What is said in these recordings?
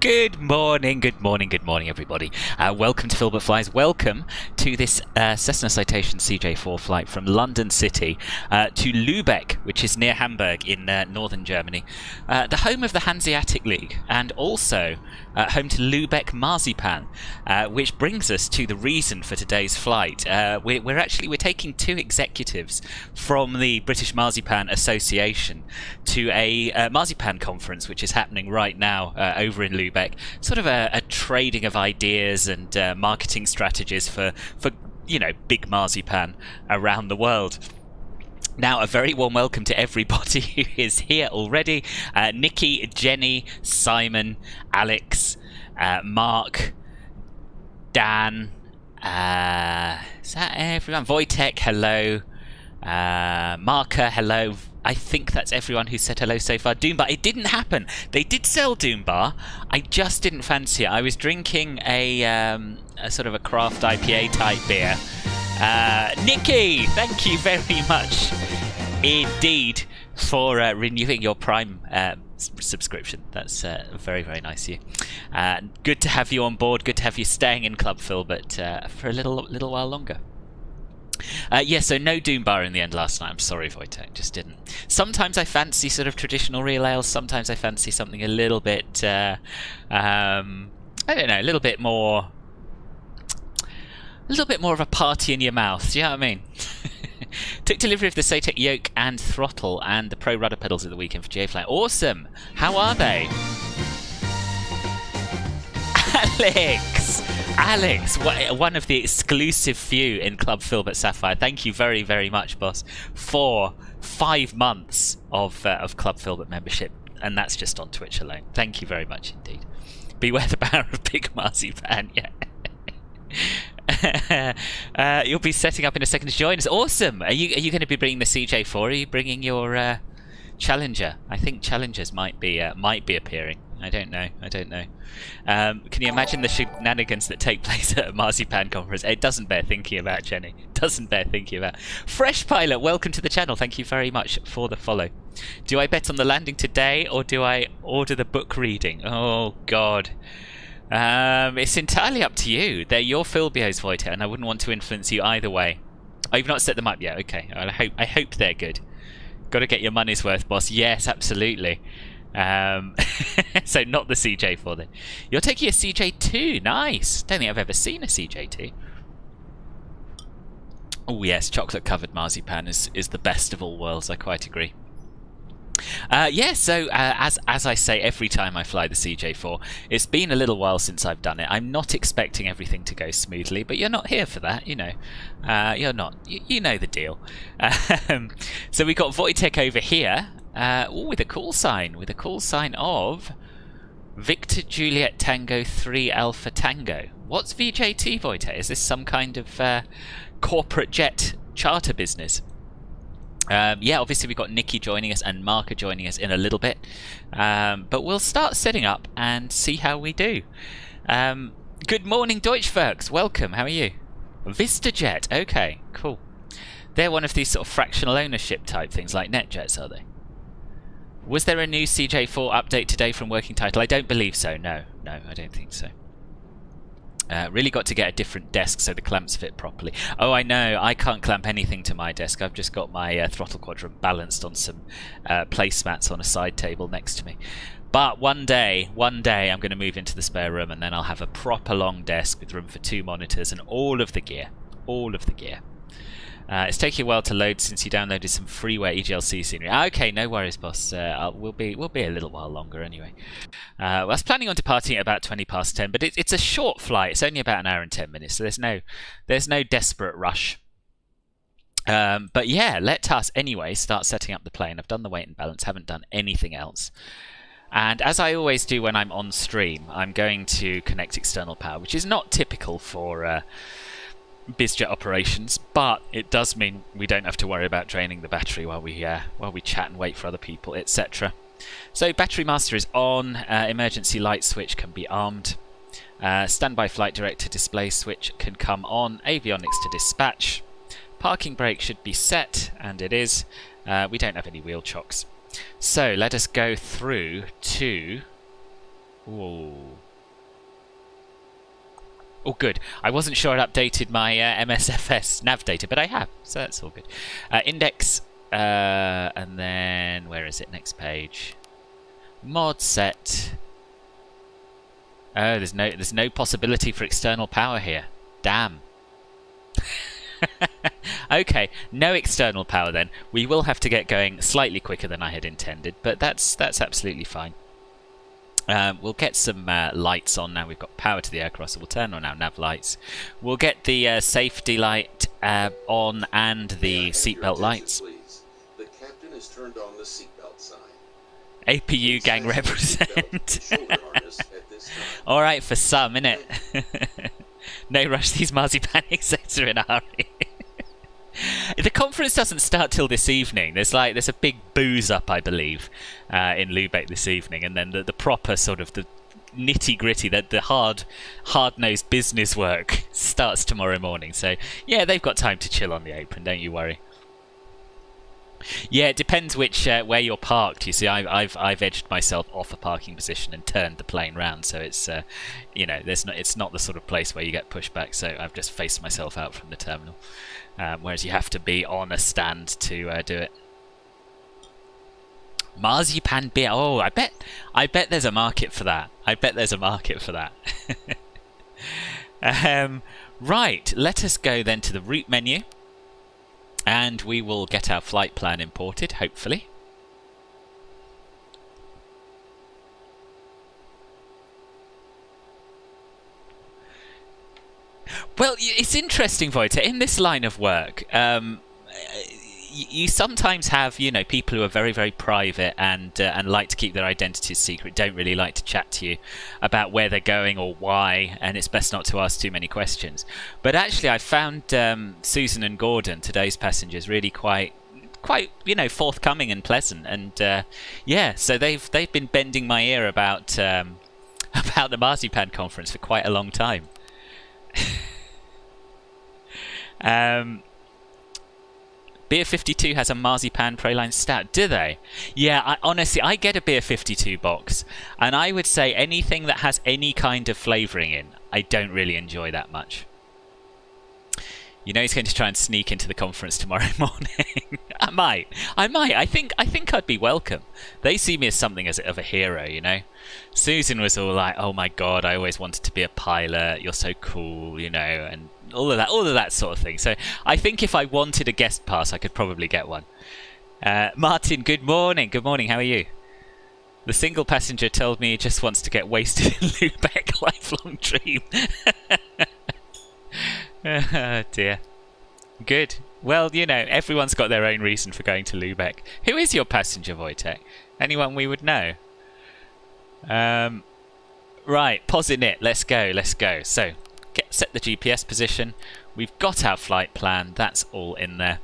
Good morning, everybody. Welcome to Filbert Flies. Welcome to this Cessna Citation CJ4 flight from London City to Lübeck, which is near Hamburg in northern Germany, the home of the Hanseatic League, and also home to Lübeck Marzipan, which brings us to the reason for today's flight. We're taking two executives from the British Marzipan Association to a marzipan conference, which is happening right now over in Lübeck. Sort of a trading of ideas and marketing strategies for big marzipan around the world. Now, a very warm welcome to everybody who is here already. Nikki, Jenny, Simon, Alex, Mark, Dan, is that everyone? Wojtek, hello. Marker, hello. I think that's everyone who said hello so far. Doombar, it didn't happen. They did sell Doombar. I just didn't fancy it. I was drinking a sort of a craft IPA type beer. Nikki, thank you very much indeed for renewing your Prime subscription. That's very, very nice of you. Good to have you on board. Good to have you staying in Club Filbert for a little while longer. Yeah, so no Doombar in the end last night. I'm sorry, Wojtek, just didn't. Sometimes I fancy sort of traditional real ale. Sometimes I fancy something a little bit, I don't know, a little bit more of a party in your mouth. Do you know what I mean? Took delivery of the Citation yoke and throttle and the Pro Rudder pedals at the weekend for GA Flight. Awesome. How are they? Alex, one of the exclusive few in Club Filbert Sapphire. Thank you very, very much, boss, for 5 months of Club Filbert membership, and that's just on Twitch alone. Thank you very much indeed. Beware the power of big marzipan. Yeah. You'll be setting up in a second to join us. Awesome. Are you going to be bringing the CJ4? Are you bringing your Challenger? I think Challengers might be appearing. I don't know. Can you imagine the shenanigans that take place at a marzipan conference? It doesn't bear thinking about, Jenny. Doesn't bear thinking about. Fresh Pilot, welcome to the channel. Thank you very much for the follow. Do I bet on the landing today, or do I order the book reading? Oh God. It's entirely up to you. They're your Filbios, Voiter, and I wouldn't want to influence you either way. Oh, you've not set them up yet. Okay. I hope they're good. Got to get your money's worth, boss. Yes, absolutely. So not the CJ4 then. You're taking a CJ2. Nice. Don't think I've ever seen a CJ2. Oh yes, chocolate covered marzipan is the best of all worlds. I quite agree. Yeah, so as I say every time I fly the CJ4, it's been a little while since I've done it. I'm not expecting everything to go smoothly, but you're not here for that, you know. You're not. You know the deal. So we got Wojtek over here. With a call sign of Victor Juliet Tango 3 Alpha Tango. What's VJT, Wojtek? Is this some kind of corporate jet charter business? Yeah, obviously we've got Nikki joining us and Mark are joining us in a little bit, but we'll start setting up and see how we do. Good morning, Deutschwerks. Welcome. How are you? VistaJet. Okay, cool. They're one of these sort of fractional ownership type things like NetJets, are they? Was there a new CJ4 update today from Working Title? I don't believe so. No, I don't think so. Really got to get a different desk so the clamps fit properly. Oh, I know. I can't clamp anything to my desk. I've just got my throttle quadrant balanced on some placemats on a side table next to me. But one day I'm going to move into the spare room, and then I'll have a proper long desk with room for 2 monitors and all of the gear. It's taking a while to load since you downloaded some freeware EGLC scenery. Okay, no worries, boss. We'll be a little while longer anyway. I was planning on departing at about 20 past 10, but it's a short flight. It's only about an hour and 10 minutes, so there's no desperate rush. But yeah, let us anyway start setting up the plane. I've done the weight and balance, haven't done anything else. And as I always do when I'm on stream, I'm going to connect external power, which is not typical for bizjet operations, but it does mean we don't have to worry about draining the battery while we chat and wait for other people, etc. So battery master is on, emergency light switch can be armed, standby flight director display switch can come on, avionics to dispatch, parking brake should be set, and it is. We don't have any wheel chocks. So let us go through to Ooh. Oh, good. I wasn't sure I'd updated my MSFS nav data, but I have, so that's all good. Index, and then where is it? Next page. Mod set. Oh, there's no possibility for external power here. Damn. Okay, no external power then. We will have to get going slightly quicker than I had intended, but that's absolutely fine. We'll get some lights on now. We've got power to the aircraft, so we'll turn on our nav lights. We'll get the safety light on and the seatbelt lights. The captain has turned on the seatbelt sign. APU gang represent. All right, for some, innit? No rush, these marzipan execs are in a hurry. The conference doesn't start till this evening. There's a big booze up, I believe, in Lübeck this evening, and then the proper sort of the nitty-gritty, the hard-nosed business work starts tomorrow morning. So yeah, they've got time to chill on the apron, don't you worry. Yeah, it depends which where you're parked. You see, I've edged myself off a parking position and turned the plane round, so it's you know, it's not the sort of place where you get pushed back. So I've just faced myself out from the terminal, whereas you have to be on a stand to do it. Marzipan beer. Oh, I bet there's a market for that. I bet there's a market for that. Right, let us go then to the route menu. And we will get our flight plan imported, hopefully. Well, it's interesting, Wojtek, in this line of work, you sometimes have, you know, people who are very, very private and like to keep their identities secret, don't really like to chat to you about where they're going or why, and it's best not to ask too many questions. But actually, I found Susan and Gordon, today's passengers, really quite you know, forthcoming and pleasant, and yeah, so they've been bending my ear about the Marzipan conference for quite a long time. Beer 52 has a Marzipan Proline stat, do they? Yeah, honestly, I get a Beer 52 box, and I would say anything that has any kind of flavouring in, I don't really enjoy that much. You know he's going to try and sneak into the conference tomorrow morning. I might. I think I'd be welcome. They see me as something of a hero, you know. Susan was all like, "Oh my God, I always wanted to be a pilot. You're so cool," you know, and all of that sort of thing. So I think if I wanted a guest pass, I could probably get one. Martin, good morning. Good morning. How are you? The single passenger told me he just wants to get wasted in Lübeck. Lifelong dream. Oh dear. Good. Well, you know, everyone's got their own reason for going to Lübeck. Who is your passenger, Wojtek? Anyone we would know? Right, pausing it. Let's go. So, set the GPS position. We've got our flight plan. That's all in there.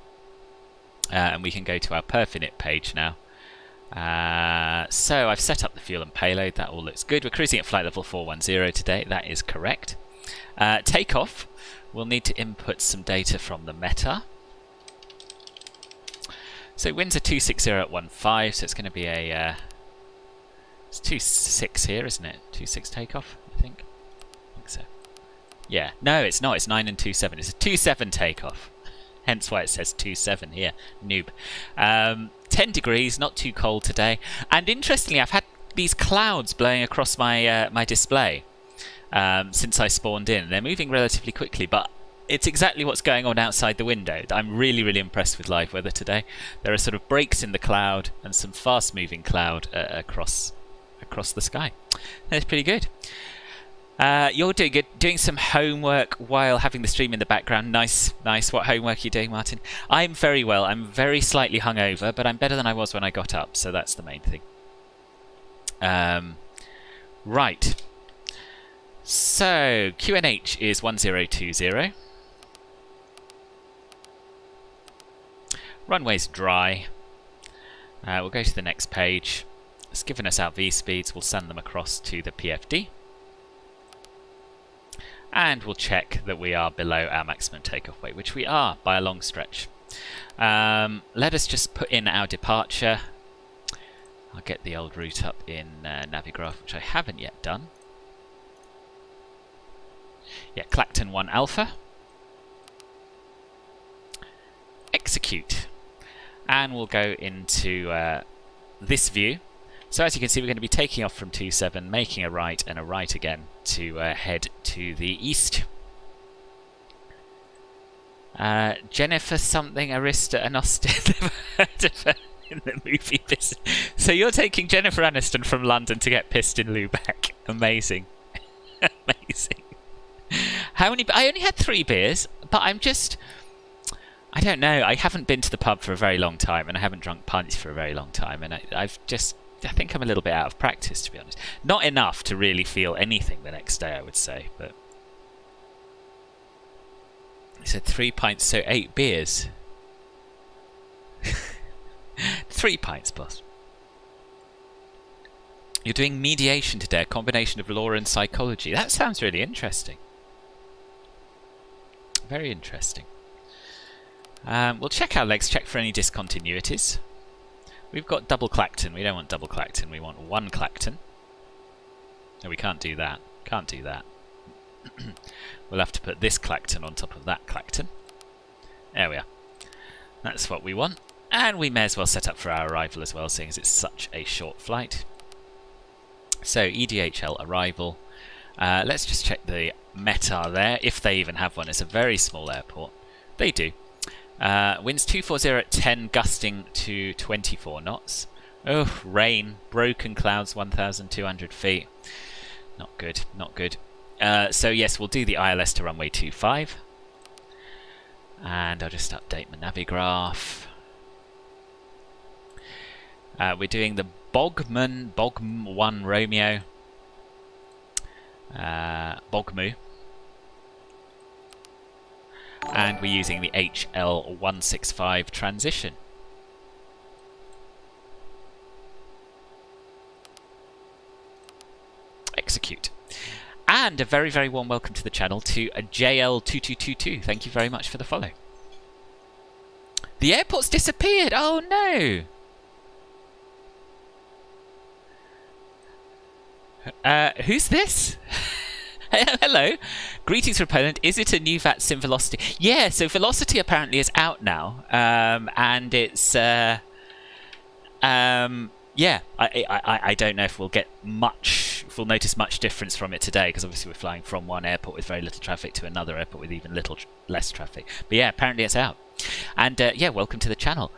And we can go to our Perfinit page now. So I've set up the fuel and payload. That all looks good. We're cruising at flight level 410 today. That is correct. Takeoff. We'll need to input some data from the meta. So winds are 260 at 15, so it's going to be a... it's 26 here, isn't it? 26 takeoff, I think so. Yeah, no, it's not. It's 9 and 27. It's a 27 takeoff. Hence why it says 27 here. Noob. 10 degrees, not too cold today. And interestingly, I've had these clouds blowing across my my display since I spawned in. They're moving relatively quickly, but it's exactly what's going on outside the window. I'm really, really impressed with live weather today. There are sort of breaks in the cloud and some fast-moving cloud across the sky. That's pretty good. You're doing good. Doing some homework while having the stream in the background. Nice. What homework are you doing, Martin? I'm very well. I'm very slightly hungover, but I'm better than I was when I got up, so that's the main thing. Right. So, QNH is 1020. Runway's dry. We'll go to the next page. It's given us our V-speeds. We'll send them across to the PFD. And we'll check that we are below our maximum takeoff weight, which we are by a long stretch. Let us just put in our departure. I'll get the old route up in Navigraph, which I haven't yet done. Yeah, Clacton 1 Alpha. Execute. And we'll go into this view. So as you can see, we're going to be taking off from 27, making a right and a right again to head to the east. Jennifer something Arista Aniston. Never heard of her in the movie business. So you're taking Jennifer Aniston from London to get pissed in Lübeck. Amazing. Amazing. How many? I only had 3 beers, but I don't know. I haven't been to the pub for a very long time, and I haven't drunk pints for a very long time, and I think I'm a little bit out of practice, to be honest. Not enough to really feel anything the next day, I would say, but he said 3 pints, so 8 beers. 3 pints, boss. You're doing mediation today, a combination of law and psychology. That sounds really interesting. Very interesting. We'll check our legs, check for any discontinuities. We've got double Clacton. We don't want double Clacton. We want 1 Clacton. No, we can't do that. Can't do that. We'll have to put this Clacton on top of that Clacton. There we are. That's what we want. And we may as well set up for our arrival as well, seeing as it's such a short flight. So, EDHL arrival. Let's just check the METAR there, if they even have one. It's a very small airport. They do. Winds 240 at 10, gusting to 24 knots. Oh, rain. Broken clouds, 1,200 feet. Not good, not good. So yes, we'll do the ILS to runway 25. And I'll just update my Navigraph. We're doing the Bogm 1 Romeo. Bogmu. And we're using the HL165 transition. Execute. And a very, very warm welcome to the channel to a JL2222. Thank you very much for the follow. The airport's disappeared. Oh no. Who's this? Hello. Greetings from Poland. Is it a new VATSIM Velocity? Yeah, so Velocity apparently is out now. And it's yeah, I don't know if we'll get much, if we'll notice much difference from it today, because obviously we're flying from one airport with very little traffic to another airport with even less traffic. But yeah, apparently it's out. And yeah, welcome to the channel.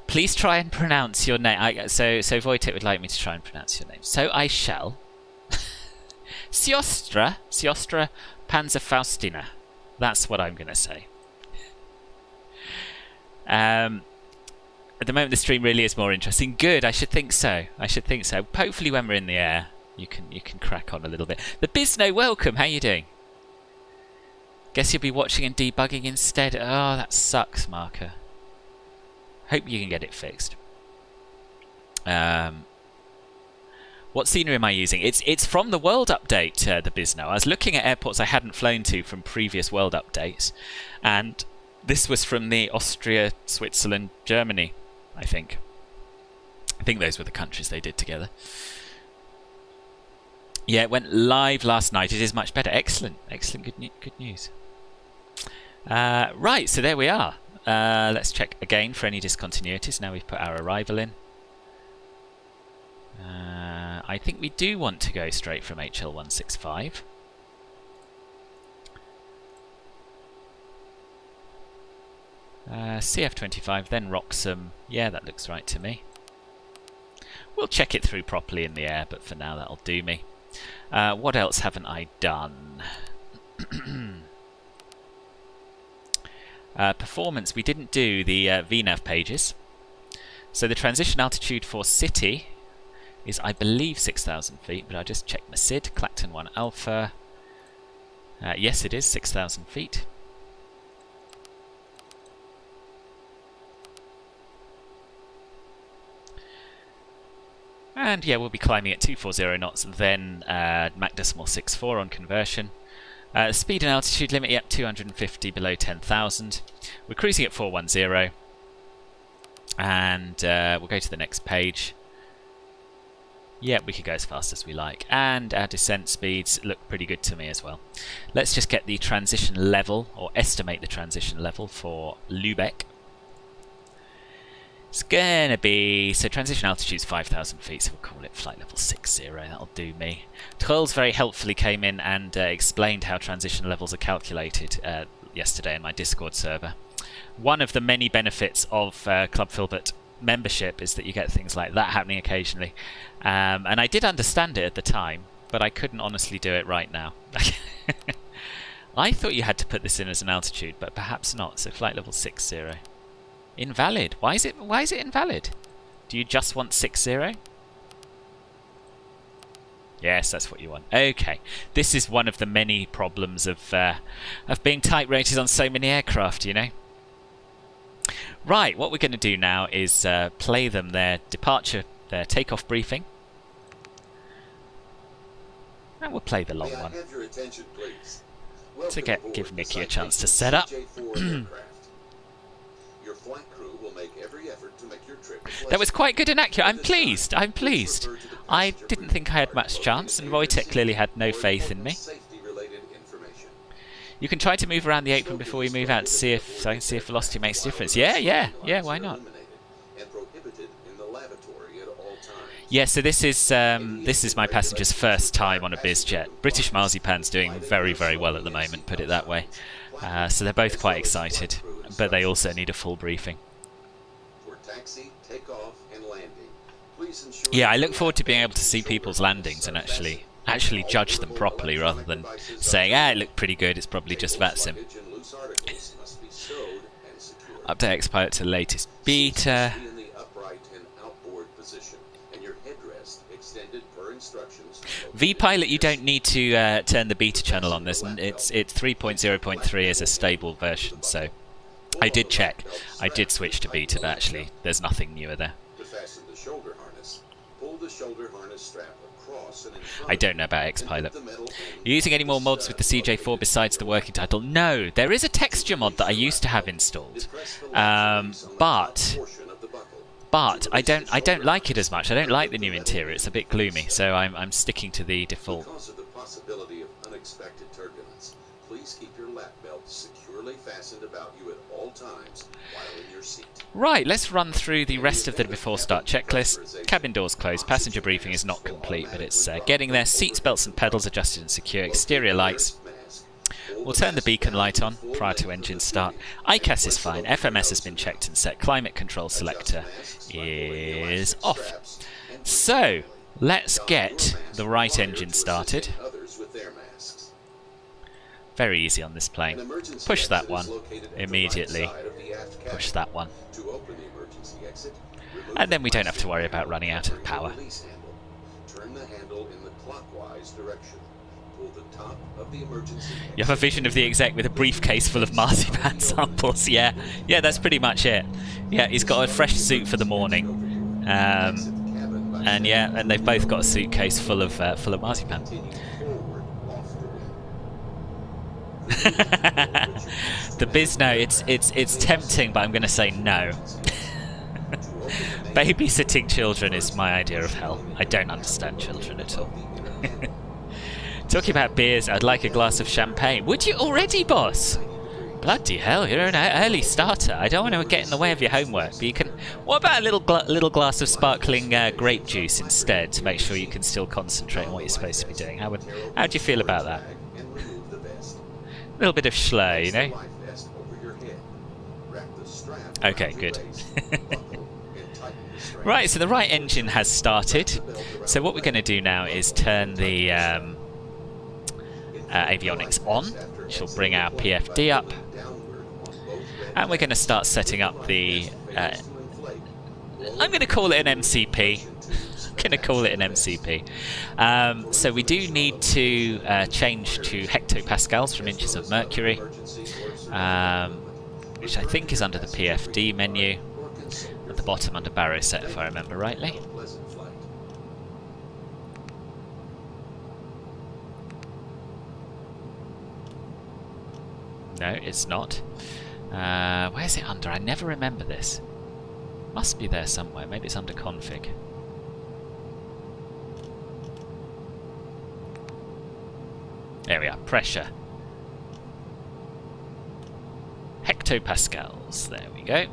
Please try and pronounce your name. So Wojtek would like me to try and pronounce your name. So I shall. Siostra Panzerfaustina. That's what I'm going to say. At the moment, the stream really is more interesting. Good, I should think so. I should think so. Hopefully, when we're in the air, you can crack on a little bit. The Bizno, welcome. How you doing? Guess you'll be watching and debugging instead. Oh, that sucks, Marker. Hope you can get it fixed. What scenery am I using? It's from the World Update, the Bizno. I was looking at airports I hadn't flown to from previous World Updates, and this was from the Austria, Switzerland, Germany, I think. I think those were the countries they did together. Yeah, it went live last night. It is much better. Excellent. Excellent. Good news. Right, so there we are. Let's check again for any discontinuities. Now we've put our arrival in. I think we do want to go straight from HL165. CF25, then Roxham. Yeah, that looks right to me. We'll check it through properly in the air, but for now that'll do me. What else haven't I done? Performance, we didn't do the VNAV pages. So the transition altitude for City is, I believe, 6,000 feet, but I'll just check my SID, Clacton 1 Alpha. Yes, it is 6,000 feet. And yeah, we'll be climbing at 240 knots, then Mach decimal 64 on conversion. Speed and altitude limit, yep, 250 below 10,000. We're cruising at 410. And we'll go to the next page. Yeah, we could go as fast as we like. And our descent speeds look pretty good to me as well. Let's just get the transition level, or estimate the transition level for Lübeck. It's gonna be, so transition altitude is 5,000 feet, so we'll call it flight level 60, that'll do me. Trolls very helpfully came in and explained how transition levels are calculated yesterday in my Discord server. One of the many benefits of Club Filbert membership is that you get things like that happening occasionally. And I did understand it at the time, but I couldn't honestly do it right now. I thought you had to put this in as an altitude, but perhaps not, so flight level 60. Invalid. Why is it invalid? Do you just want 60? Yes, that's what you want. Okay. This is one of the many problems of being type rated on so many aircraft, you know. Right, what we're going to do now is play them their takeoff briefing. And we'll play the long one. Your attention, please. To give Mickey a chance to set up. Your flight crew will make every effort to make your trip That was quite good and accurate. I'm pleased. I'm pleased. I didn't think I had much chance, and Wojtek clearly had no faith in me. You can try to move around the apron before you move out to see if velocity makes a difference. Yeah, why not? Yeah, so this is my passenger's first time on a BizJet. British Marzipan's doing very, very well at the moment, put it that way. So they're both quite excited, but they also need a full briefing. Yeah, I look forward to being able to see people's landings and actually judge them properly, rather than saying, it looked pretty good, it's probably just VATSIM. Update Xpilot to latest beta. VPilot, you don't need to turn the beta channel on. It's 3.0.3 is a stable version, so I did check. I did switch to beta, but actually there's nothing newer there. I don't know about Xpilot. You using any more mods with the CJ4 besides the working title? No, there is a texture mod that I used to have installed, but I don't like it as much. I don't like the new interior. It's a bit gloomy, so I'm sticking to the default. Because of the possibility of unexpected turbulence, please keep your lap belt securely fastened about you at all times while in your seat. Right, let's run through the rest of the before start checklist. Cabin doors closed. Passenger briefing is not complete, but it's getting there. Seats, belts and pedals adjusted and secure. Exterior lights. We'll turn the beacon light on prior to engine start. ICAS is fine. FMS has been checked and set. Climate control selector is off. So, let's get the right engine started. Very easy on this plane. Push that one immediately. Push that one. And then we don't have to worry about running out of power. Turn the handle in the clockwise direction. Pull the top of the emergency. You have a vision of the exec with a briefcase full of marzipan samples. Yeah, that's pretty much it. Yeah, he's got a fresh suit for the morning, and they've both got a suitcase full of marzipan. The biz, no, it's tempting, but I'm going to say no. Babysitting children is my idea of hell. I don't understand children at all. Talking about beers, I'd like a glass of champagne. Would you already, boss? Bloody hell, you're an early starter. I don't want to get in the way of your homework, but you can... What about a little glass of sparkling grape juice instead, to make sure you can still concentrate on what you're supposed to be doing? How do you feel about that? A little bit of schlur, you know? Okay, good. Right, so the right engine has started. So what we're going to do now is turn the avionics on, which will bring our PFD up. And we're going to start setting up the... I'm going to call it an MCP. So we do need to change to hectopascals from inches of mercury, which I think is under the PFD menu at the bottom under baro set, if I remember rightly. No, it's not. Where's it under? I never remember this. Must be there somewhere. Maybe it's under config. There we are. Pressure. Hectopascals. There we go.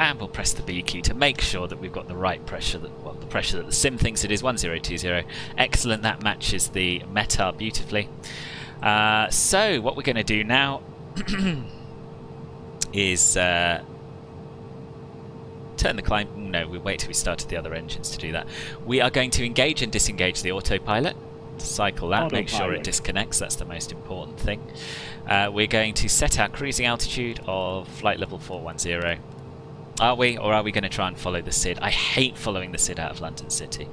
And we'll press the B key to make sure that we've got the right pressure, the pressure that the sim thinks it is, 1020. Excellent, that matches the METAR beautifully. So what we're going to do now is turn the climb. No, we wait till we started the other engines to do that. We are going to engage and disengage the autopilot. Cycle that, make sure it disconnects, that's the most important thing. We're going to set our cruising altitude of flight level 410. Are we, or are we going to try and follow the SID? I hate following the SID out of London City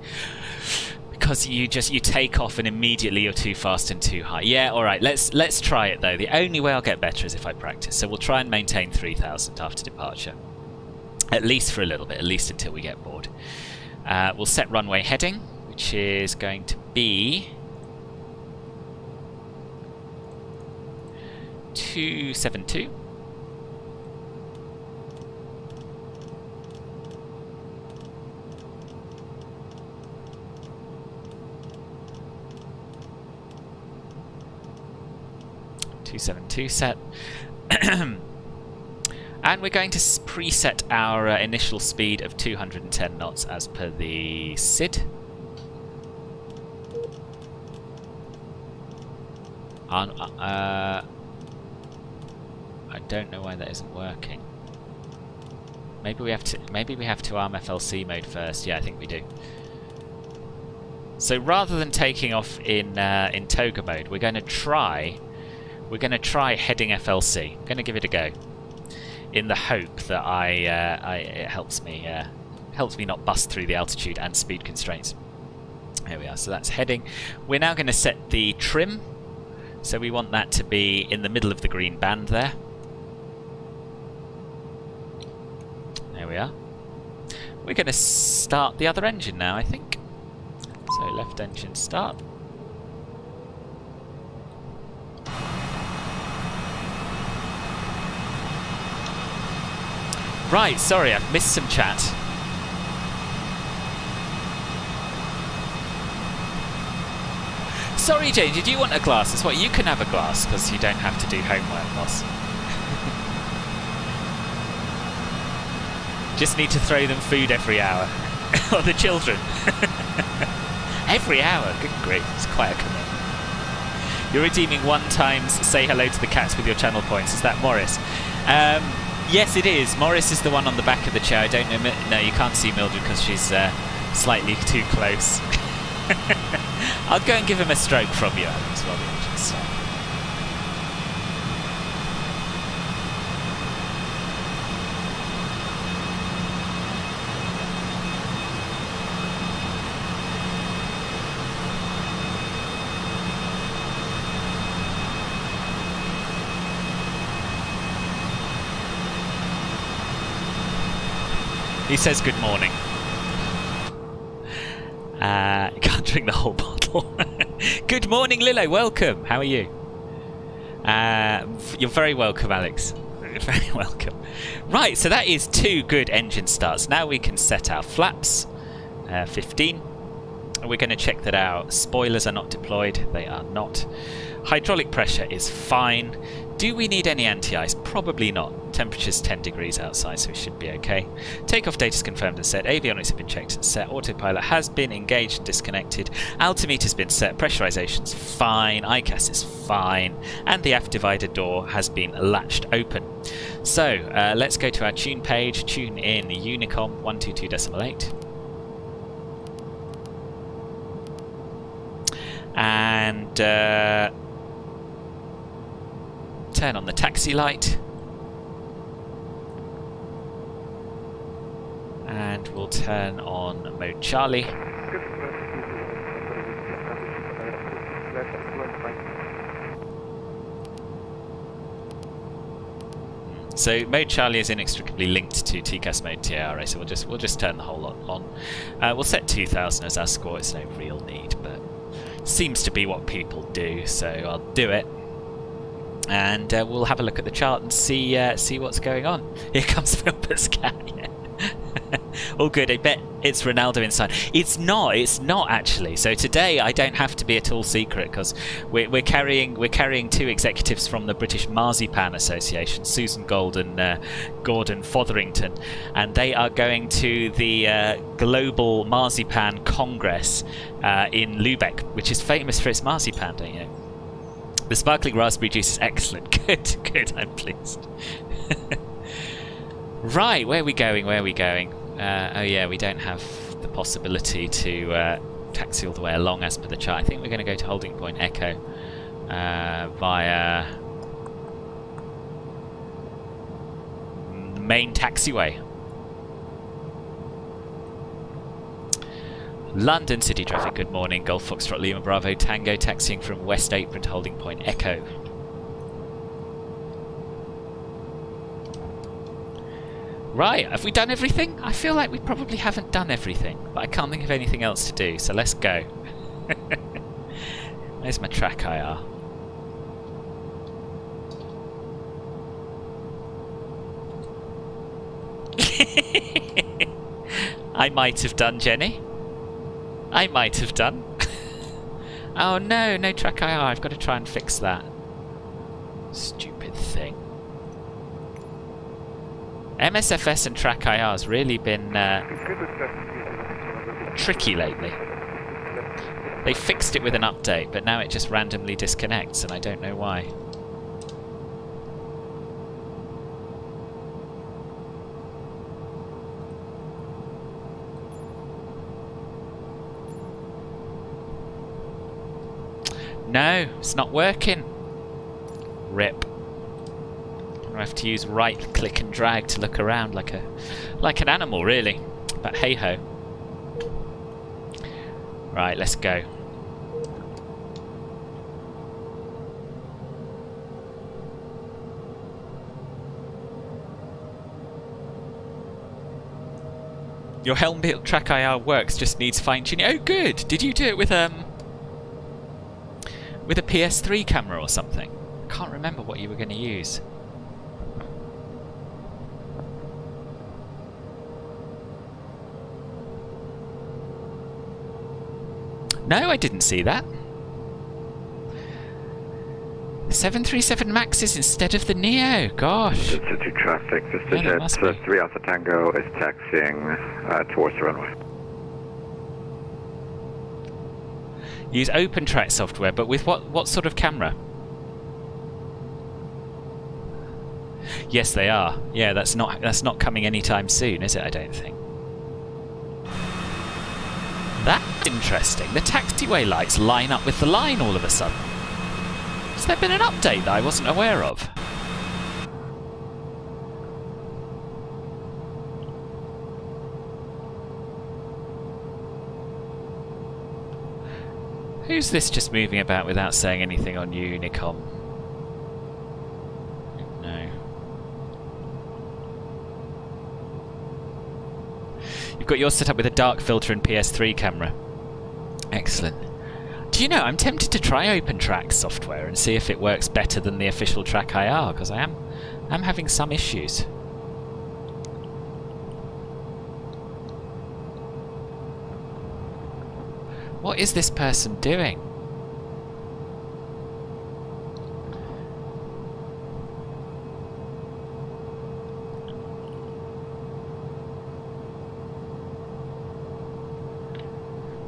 because you take off and immediately you're too fast and too high. Yeah, all right. Let's try it though. The only way I'll get better is if I practice. So we'll try and maintain 3,000 after departure, at least for a little bit, at least until we get bored. We'll set runway heading, which is going to be 272. Set. And we're going to preset our initial speed of 210 knots as per the SID. I don't know why that isn't working. Maybe we have to arm FLC mode first. Yeah, I think we do. So rather than taking off in toga mode, we're going to try heading FLC. I'm going to give it a go, in the hope that it helps me not bust through the altitude and speed constraints. There we are. So that's heading. We're now going to set the trim. So we want that to be in the middle of the green band there. There we are. We're going to start the other engine now, I think. So left engine start. Right, sorry, I've missed some chat. Sorry, Jane, did you want a glass? It's what, you can have a glass, because you don't have to do homework, boss. Just need to throw them food every hour. Or the children. Every hour, good grief, it's quite a commitment. You're redeeming 1 times say hello to the cats with your channel points. Is that Morris? Yes, it is. Morris is the one on the back of the chair. I don't know. No, you can't see Mildred because she's slightly too close. I'll go and give him a stroke from you, Alex, while the engine's starting. He says good morning. You can't drink the whole bottle. Good morning, Lilo. Welcome. How are you? You're very welcome, Alex. You're very welcome. Right, so that is 2 good engine starts. Now we can set our flaps. 15. We're going to check that our spoilers are not deployed. They are not. Hydraulic pressure is fine. Do we need any anti-ice? Probably not. Temperature's 10 degrees outside, so we should be okay. Takeoff data is confirmed and set. Avionics have been checked and set. Autopilot has been engaged and disconnected. Altimeter's been set. Pressurization's fine. ICAS is fine. And the aft divider door has been latched open. So, let's go to our tune page. Tune in Unicom 122.8. And turn on the taxi light. And we'll turn on mode Charlie. So mode Charlie is inextricably linked to TCAS mode TARA, so we'll just turn the whole lot on. We'll set 2000 as our score. It's no real need, but seems to be what people do, so I'll do it. And we'll have a look at the chart and see what's going on. Here comes Philbert's cat. Yeah. All good. I bet it's Ronaldo inside. It's not actually. So today I don't have to be at all secret because we're carrying two executives from the British Marzipan Association, Susan Gold and Gordon Fotherington, and they are going to the Global Marzipan Congress in Lübeck, which is famous for its marzipan, don't you know? The sparkling raspberry juice is excellent. Good, I'm pleased. Right, where are we going? Oh yeah, we don't have the possibility to taxi all the way along as per the chart. I think we're going to go to holding point Echo via main taxiway. London City traffic, good morning. Golf Foxtrot Lima Bravo Tango taxiing from West Apron to holding point Echo. Right, have we done everything? I feel like we probably haven't done everything, but I can't think of anything else to do, so let's go. There's my track IR. I might have done, Jenny. I might have done. Oh no, no track IR. I've got to try and fix that. Stupid thing. MSFS and track IR has really been tricky lately. They fixed it with an update, but now it just randomly disconnects, and I don't know why. No, it's not working. Rip. I have to use right click and drag to look around like an animal, really. But hey ho. Right, let's go. Your helm built track IR works, just needs fine tuning. Oh good! Did you do it with a PS3 camera or something? I can't remember what you were going to use. No, I didn't see that. 737 Maxes instead of the Neo. Gosh. City traffic. Just ahead, 3 Alpha Tango is taxiing towards the runway. Use OpenTrack software, but with what sort of camera? Yes, they are. Yeah, that's not coming anytime soon, is it? I don't think. That's interesting. The taxiway lights line up with the line all of a sudden. Has there been an update that I wasn't aware of? Who's this just moving about without saying anything on Unicom? No. You've got yours set up with a dark filter and PS3 camera. Excellent. Do you know, I'm tempted to try OpenTrack software and see if it works better than the official track IR, because I'm having some issues. What is this person doing?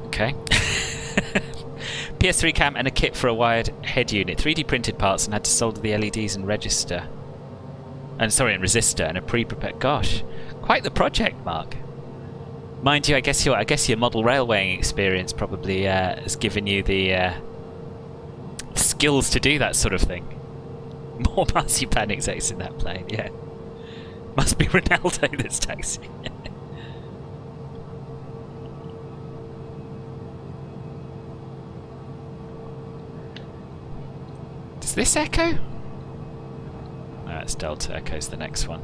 Okay. PS3 cam and a kit for a wired head unit. 3D printed parts and had to solder the LEDs and register. And resistor and a pre-prepared. Gosh, quite the project, Mark. Mind you, I guess your model railwaying experience probably has given you the skills to do that sort of thing. More marzipan execs in that plane, yeah. Must be Ronaldo that's taxiing. Does this echo? No, it's Delta. Echo's the next one.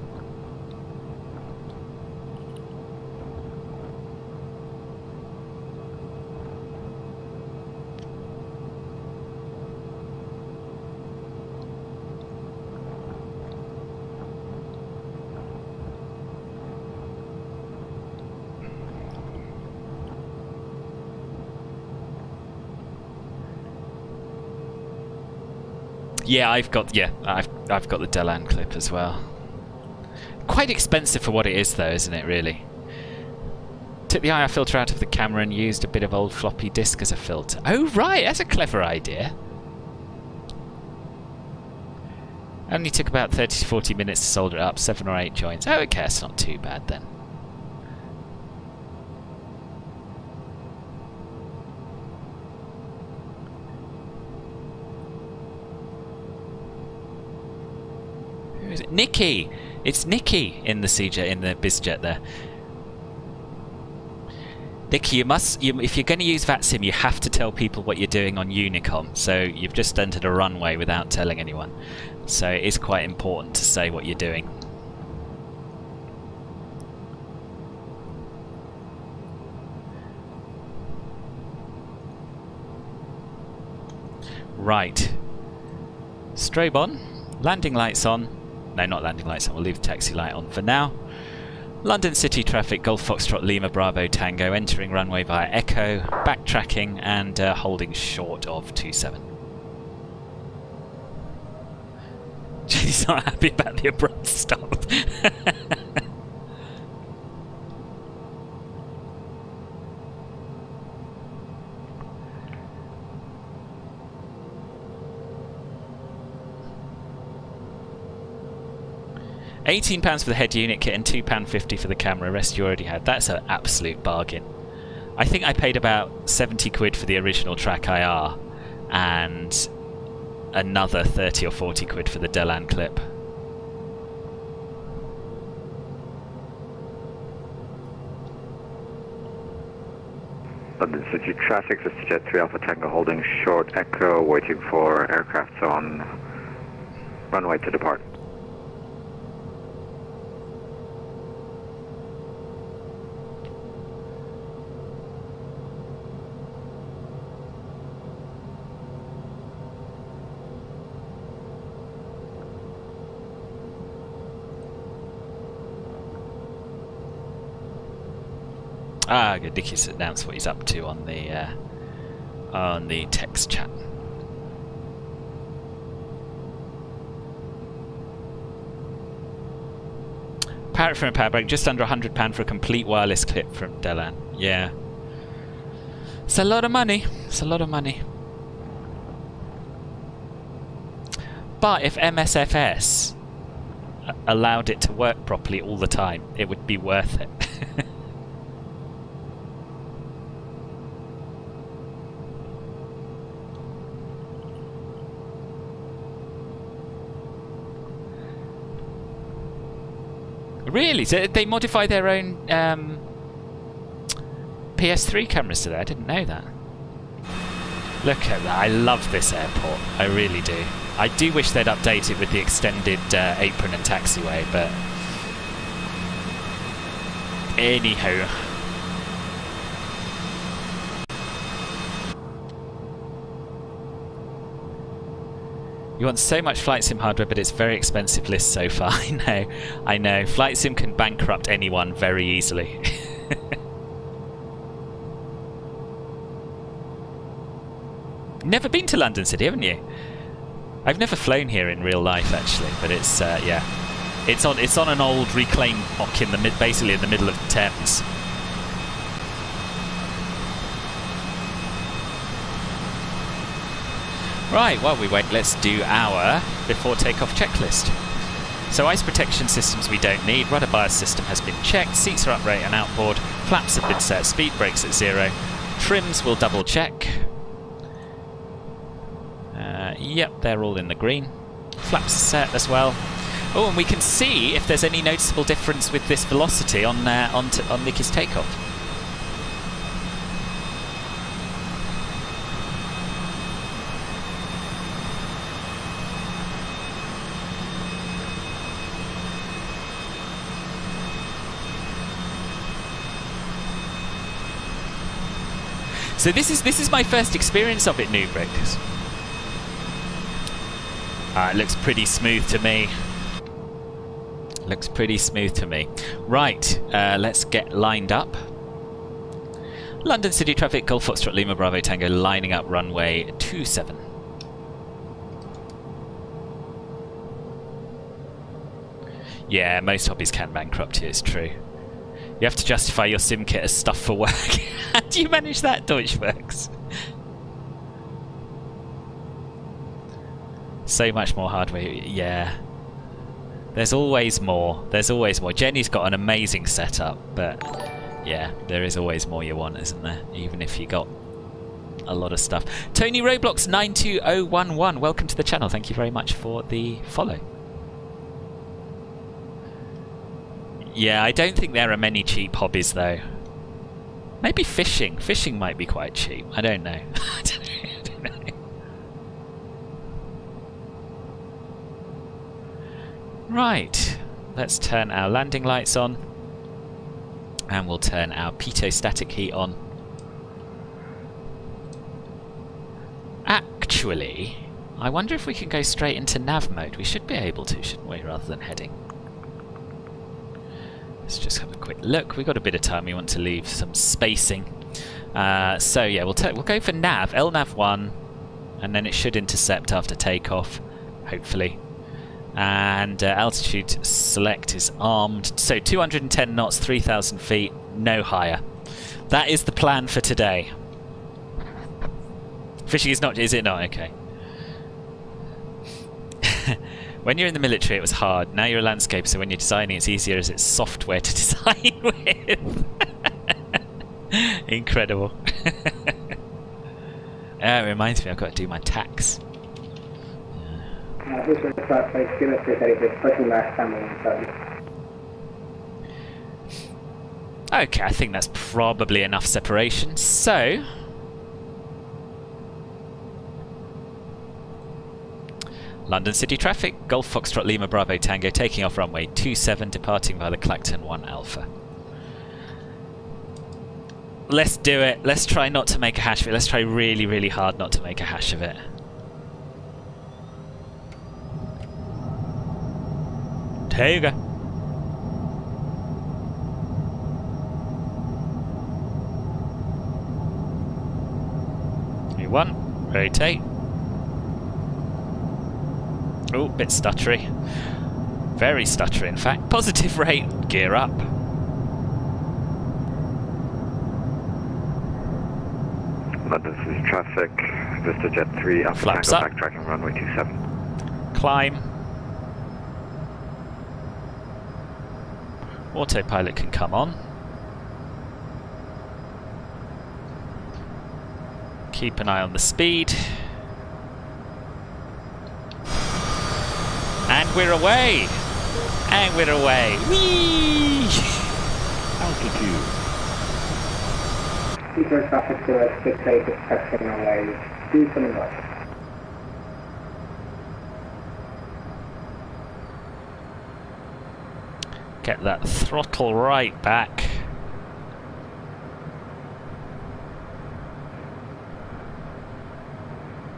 Yeah, I've got the Delan clip as well. Quite expensive for what it is, though, isn't it? Really. Took the IR filter out of the camera and used a bit of old floppy disk as a filter. Oh right, that's a clever idea. Only took about 30 to 40 minutes to solder it up, 7 or 8 joints. Oh, okay, that's not too bad then. Who is it? Nikki! It's Nikki in the BizJet there. Nikki, if you're going to use VATSIM, you have to tell people what you're doing on Unicom. So you've just entered a runway without telling anyone. So it is quite important to say what you're doing. Right. Strobe on. Landing lights on. No, not landing lights on. We'll leave the taxi light on for now. London City traffic, Golf Foxtrot Lima Bravo Tango, entering runway via Echo, backtracking and holding short of 27. He's not happy about the abrupt stop. £18 for the head unit kit and £2.50 for the camera. Rest you already had. That's an absolute bargain. I think I paid about 70 quid for the original track IR and another 30 or 40 quid for the Delan clip. London City traffic, Jet 3 Alpha Tango holding short Echo, waiting for aircraft on runway to depart. Ah, good. Nicky's announced what he's up to on the text chat. Parrot from a power bank, just under £100 for a complete wireless clip from Delan. Yeah, it's a lot of money. It's a lot of money. But if MSFS allowed it to work properly all the time, it would be worth it. Really? So they modify their own PS3 cameras to that? I didn't know that. Look at that. I love this airport. I really do. I do wish they'd update it with the extended apron and taxiway, but anyhow. You want so much flight sim hardware, but it's very expensive list so far. I know. Flight sim can bankrupt anyone very easily. Never been to London City, haven't you? I've never flown here in real life, actually, but it's yeah, it's on an old reclaimed dock in basically in the middle of the Thames. Right, while we wait, let's do our before takeoff checklist. So ice protection systems we don't need, rudder bias system has been checked, seats are upright and outboard, flaps have been set, speed brakes at 0, trims we'll double check. Yep, they're all in the green. Flaps are set as well. Oh, and we can see if there's any noticeable difference with this velocity on Nicky's takeoff. So this is my first experience of it, Lübeck. It looks pretty smooth to me. Looks pretty smooth to me. Right, let's get lined up. London City traffic, Golf Foxtrot Lima Bravo Tango lining up runway 27. Yeah, most hobbies can bankrupt you, it's true. You have to justify your sim kit as stuff for work. How do you manage that, Deutschwerks? So much more hardware, yeah. There's always more. There's always more. Jenny's got an amazing setup, but yeah, there is always more you want, isn't there? Even if you got a lot of stuff. Tony Roblox 92011, welcome to the channel. Thank you very much for the follow. Yeah, I don't think there are many cheap hobbies though. Maybe fishing. Fishing might be quite cheap. I don't know. I don't know. Right, let's turn our landing lights on, and we'll turn our pitot static heat on. Actually, I wonder if we can go straight into nav mode. We should be able to, shouldn't we, rather than heading. Let's just have a quick look. We've got a bit of time. We want to leave some spacing. So yeah, we'll go for nav, LNAV1, and then it should intercept after takeoff, hopefully. And altitude select is armed. So 210 knots, 3,000 feet, no higher. That is the plan for today. Fishing is not, is it not? Okay. When you're in the military it was hard. Now you're a landscaper, so when you're designing it's easier as it's software to design with. Incredible. It reminds me I've got to do my tax. Okay, I think that's probably enough separation. So London City traffic, Golf Foxtrot Lima Bravo Tango, taking off runway 27, departing via the Clacton 1 Alpha. Let's do it. Let's try not to make a hash of it. Let's try really, really hard not to make a hash of it. There you go. V1, rotate. Oh, bit stuttery. Very stuttery, in fact. Positive rate, gear up. London City traffic, Vista Jet 3, Alpha Flaps Tango, up. backtracking runway 27. Climb. Autopilot can come on. Keep an eye on the speed. And we're away! And we're away! Whee! Altitude. People traffic to 68 expecting runway 271. Get that throttle right back.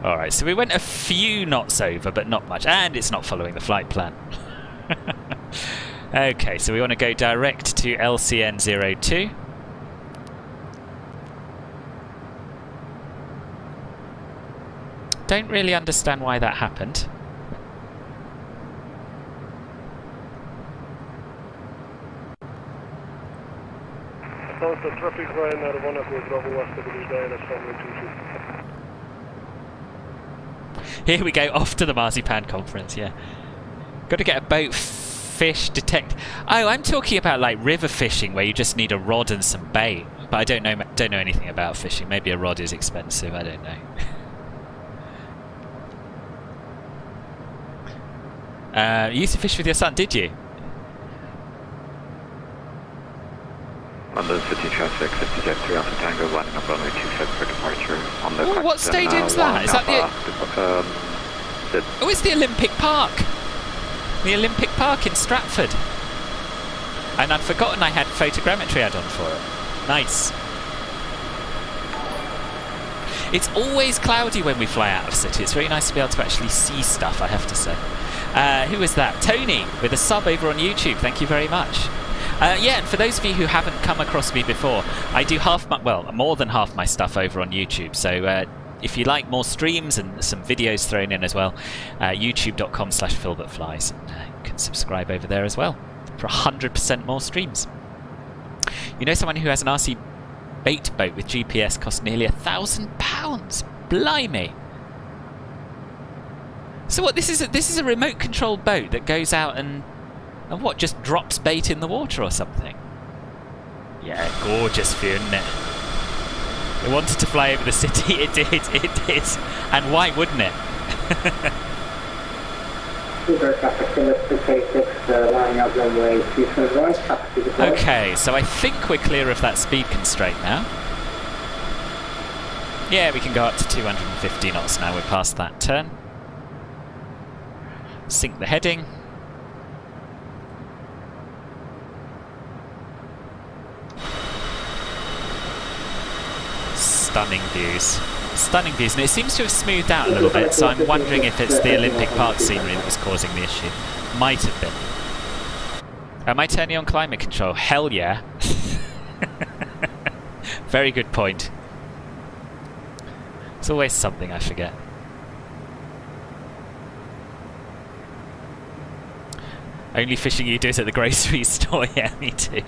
Alright, so we went a few knots over, but not much. And it's not following the flight plan. Okay, so we want to go direct to LCN02. Don't really understand why that happened. Here we go, off to the Marzipan conference, yeah. Got to get a boat, fish, detect... Oh, I'm talking about like river fishing where you just need a rod and some bait. But I don't know anything about fishing. Maybe a rod is expensive, I don't know. You used to fish with your son, did you? London City traffic, Vista Jet 3 Alpha Tango, landing up runway 27 for departure on the Ooh, what stadium's that? Is that the... Oh, it's the Olympic Park. The Olympic Park in Stratford. And I'd forgotten I had photogrammetry add-on for it. Nice. It's always cloudy when we fly out of city. It's very nice to be able to actually see stuff, I have to say. Who is that? Tony, with a sub over on YouTube. Thank you very much. Yeah, and for those of you who haven't come across me before, I do more than half my stuff over on YouTube. So if you like more streams and some videos thrown in as well, youtube.com/philbertflies. You can subscribe over there as well for 100% more streams. You know someone who has an RC bait boat with GPS costs nearly £1,000. Blimey! So what? This is a remote controlled boat that goes out and what, just drops bait in the water or something? Yeah, gorgeous view, isn't it? It wanted to fly over the city. It did. And why wouldn't it? Okay, so I think we're clear of that speed constraint now. Yeah, we can go up to 250 knots now. We're past that turn. Sync the heading. Stunning views. Stunning views, and it seems to have smoothed out a little bit, so I'm wondering if it's the Olympic Park scenery that was causing the issue. Might have been. Am I turning on climate control? Hell yeah. Very good point. It's always something I forget. Only fishing you do is at the grocery store. Yeah, me too.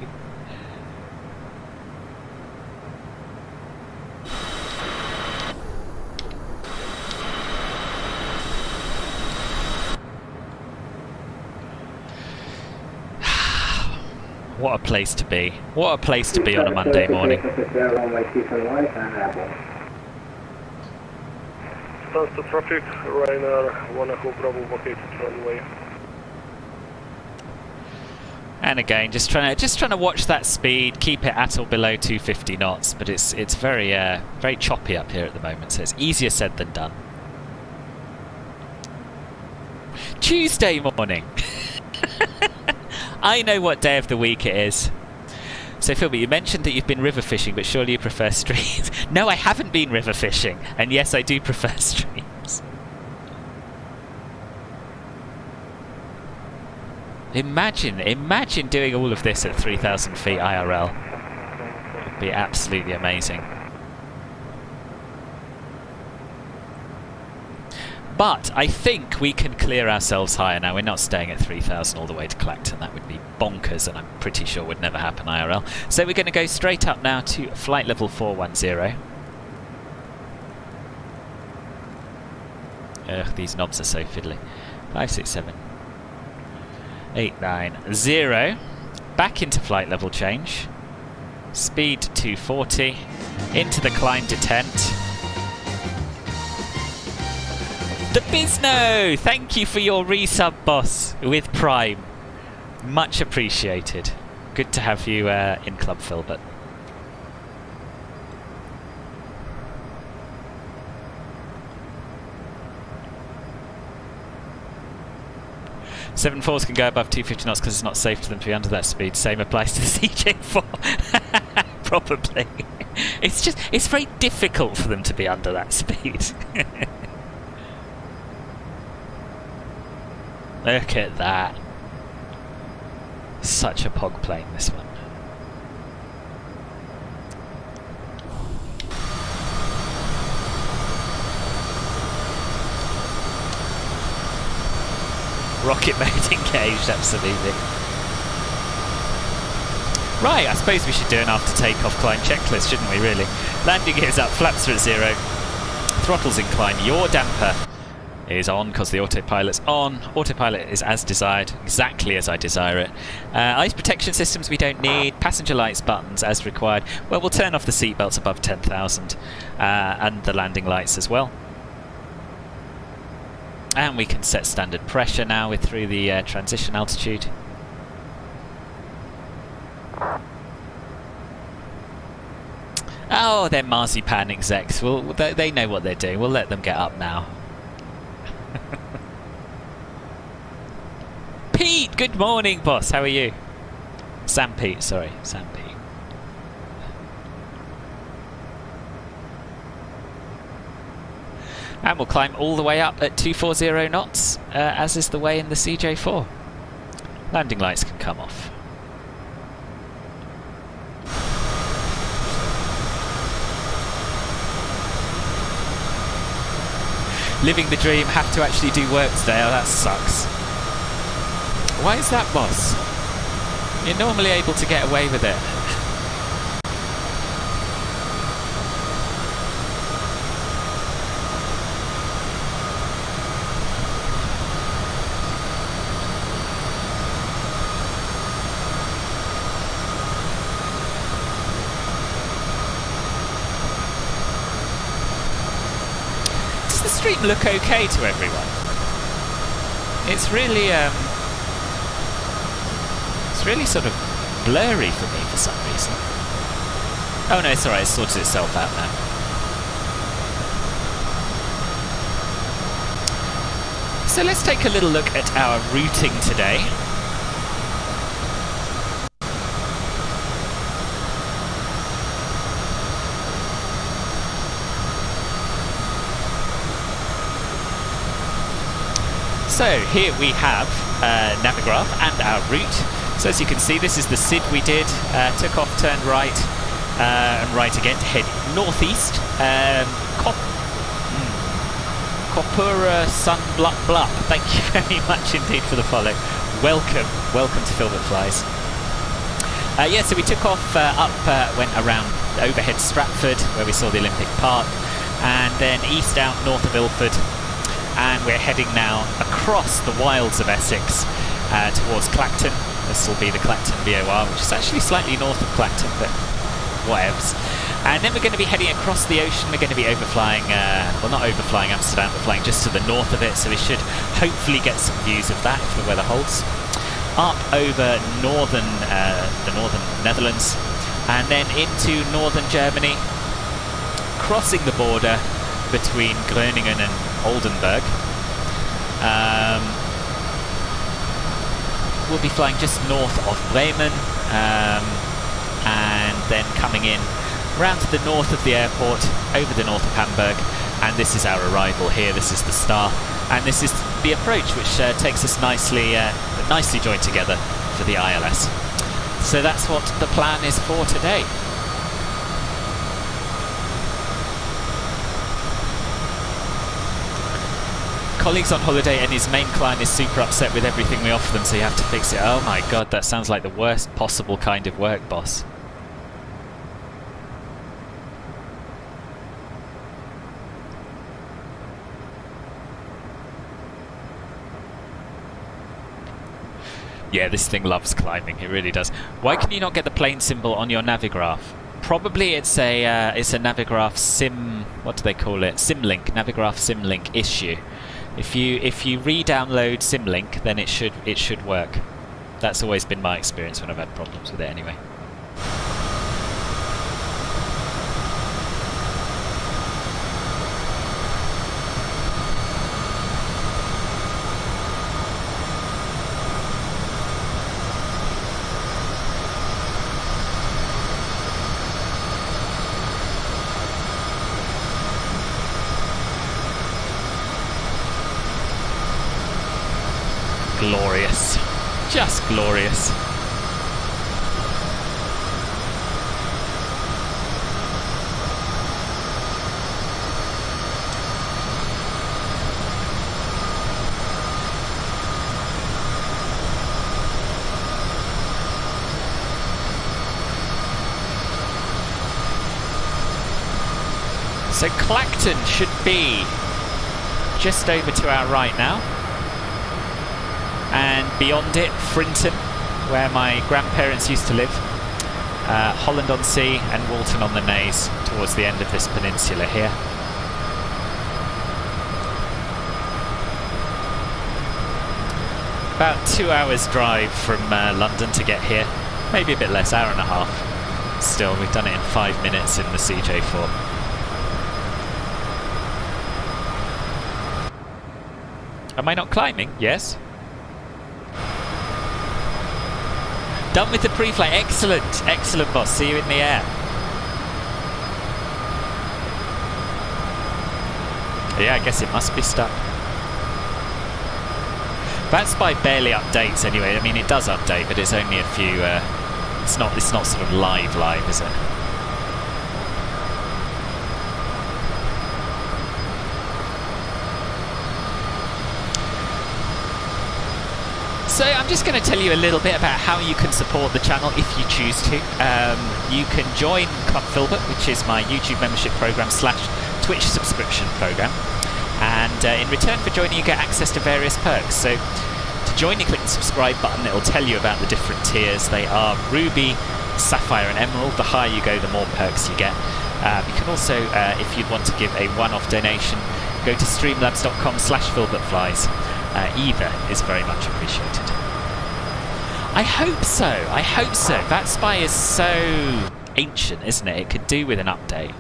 What a place to be. What a place to be on a Monday morning. Stands to traffic, Ryanair 1 Echo Bravo vacated runway. And again, just trying to watch that speed, keep it at or below 250 knots. But it's very very choppy up here at the moment, so it's easier said than done. Tuesday morning. I know what day of the week it is. So Philby, you mentioned that you've been river fishing, but surely you prefer streams. No, I haven't been river fishing, and yes, I do prefer streams. Imagine doing all of this at 3,000 feet IRL. It'd be absolutely amazing. But I think we can clear ourselves higher now. We're not staying at 3,000 all the way to Clacton. That would be bonkers, and I'm pretty sure would never happen IRL. So we're going to go straight up now to flight level 410. Ugh, these knobs are so fiddly. 567. 890. Back into flight level change. Speed 240. Into the climb detent. The Bizno! Thank you for your resub, boss, with Prime. Much appreciated. Good to have you in Club Filbert. Seven fours can go above 250 knots because it's not safe for them to be under that speed. Same applies to the CJ4. Probably. It's very difficult for them to be under that speed. Look at that. Such a pog plane, this one. Rocket mode engaged, absolutely. Right, I suppose we should do an after takeoff climb checklist, shouldn't we, really? Landing gears up, flaps are at 0. Throttle's in climb, yaw damper is on because the autopilot's on. Autopilot is as desired, exactly as I desire it. Ice protection systems we don't need. Passenger lights buttons as required. Well, we'll turn off the seatbelts above 10,000 and the landing lights as well. And we can set standard pressure now through the transition altitude. Oh, they're marzipan execs. Well, they know what they're doing. We'll let them get up now. Pete, good morning, boss. How are you? Sam Pete, sorry. Sam Pete. And we'll climb all the way up at 240 knots, as is the way in the CJ4. Landing lights can come off. Living the dream, have to actually do work today. Oh, that sucks. Why is that, boss? You're normally able to get away with it. Does the stream look okay to everyone? It's really sort of blurry for me for some reason. Oh no, it's alright, it's sorted itself out now. So let's take a little look at our routing today. So here we have Navigraph and our route. So as you can see, this is the SID we did. Took off, turned right, and right again to head northeast. Kopura Sun Blup Blup. Thank you very much indeed for the follow. Welcome to Filbert Flies. Yeah, so we took off went around overhead Stratford, where we saw the Olympic Park, and then east out north of Ilford. And we're heading now across the wilds of Essex towards Clacton. This will be the Clacton VOR, which is actually slightly north of Clacton, but whatevs. And then we're going to be heading across the ocean. We're going to be overflying, well, not overflying Amsterdam, but flying just to the north of it. So we should hopefully get some views of that if the weather holds. Up over the northern Netherlands, and then into northern Germany, crossing the border between Groningen and Oldenburg. We'll be flying just north of Bremen, and then coming in round to the north of the airport, over the north of Hamburg, and this is our arrival here. This is the star, and this is the approach, which takes us nicely joined together for the ILS. So that's what the plan is for today. Colleagues on holiday and his main client is super upset with everything we offer them, so you have to fix it. Oh my god, that sounds like the worst possible kind of work, boss. Yeah, this thing loves climbing, it really does. Why can you not get the plane symbol on your Navigraph? Probably it's a Navigraph Sim, what do they call it? Symlink, Navigraph Symlink issue. If you re-download Symlink, then it should work. That's always been my experience when I've had problems with it anyway. Glorious. Just glorious. So Clacton should be just over to our right now. And beyond it, Frinton, where my grandparents used to live, Holland on Sea and Walton on the Naze towards the end of this peninsula here. About 2 hours drive from London to get here, maybe a bit less, hour and a half. Still, we've done it in 5 minutes in the CJ4. Am I not climbing? Yes. Done with the pre-flight. Excellent. Excellent, boss. See you in the air. Yeah, I guess it must be stuck. That's by barely updates anyway. I mean, it does update, but it's only a few... it's not sort of live, is it? So I'm just going to tell you a little bit about how you can support the channel if you choose to. You can join Club Filbert, which is my YouTube membership program / Twitch subscription program. And in return for joining, you get access to various perks. So to join, you click the subscribe button. It will tell you about the different tiers. They are Ruby, Sapphire and Emerald. The higher you go, the more perks you get. You can also, if you'd want to give a one-off donation, go to streamlabs.com/filbertflies. Either is very much appreciated. I hope so. I hope so. That spy is so ancient, isn't it? It could do with an update.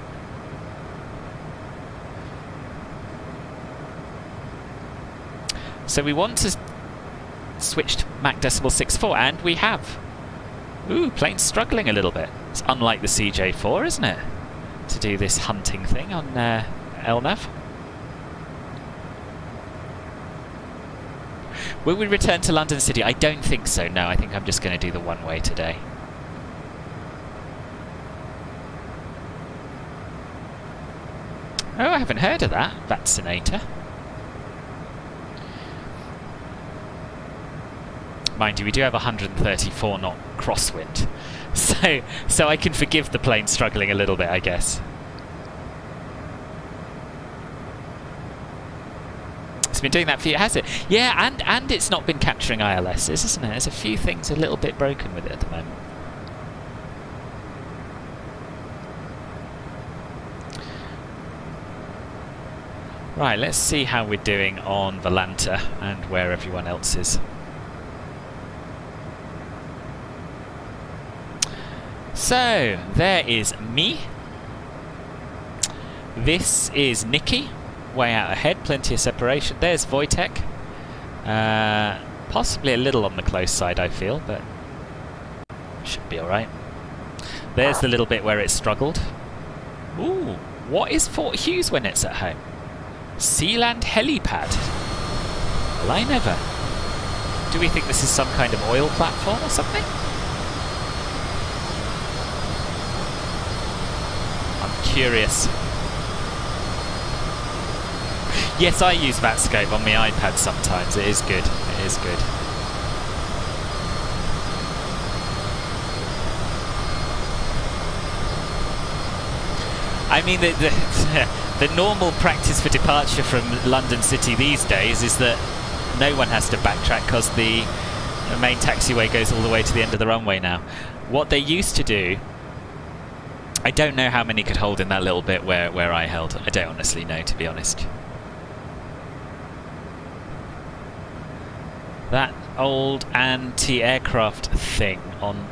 So we want to switch to Mach Decimal 6.4, and we have. Ooh, plane's struggling a little bit. It's unlike the CJ4, isn't it? To do this hunting thing on LNAV. Will we return to London City? I don't think so, no. I think I'm just going to do the one-way today. Oh, I haven't heard of that. Vaccinator. Mind you, we do have 134 knot crosswind. So I can forgive the plane struggling a little bit, I guess. It's been doing that for you, has it? Yeah, and it's not been capturing ILSs, isn't it? There's a few things a little bit broken with it at the moment. Right, let's see how we're doing on Volanta and where everyone else is. So, there is me. This is Nikki. Way out ahead, plenty of separation. There's Wojtek. Possibly a little on the close side, I feel, but should be alright. There's the little bit where it struggled. Ooh, what is Fort Hughes when it's at home? Sealand helipad. Well, I never. Do we think this is some kind of oil platform or something? I'm curious. Yes, I use VATScope on my iPad sometimes. It is good. It is good. I mean, the normal practice for departure from London City these days is that no one has to backtrack because the main taxiway goes all the way to the end of the runway now. What they used to do, I don't know how many could hold in that little bit where I held. I don't honestly know, to be honest. That old anti-aircraft thing on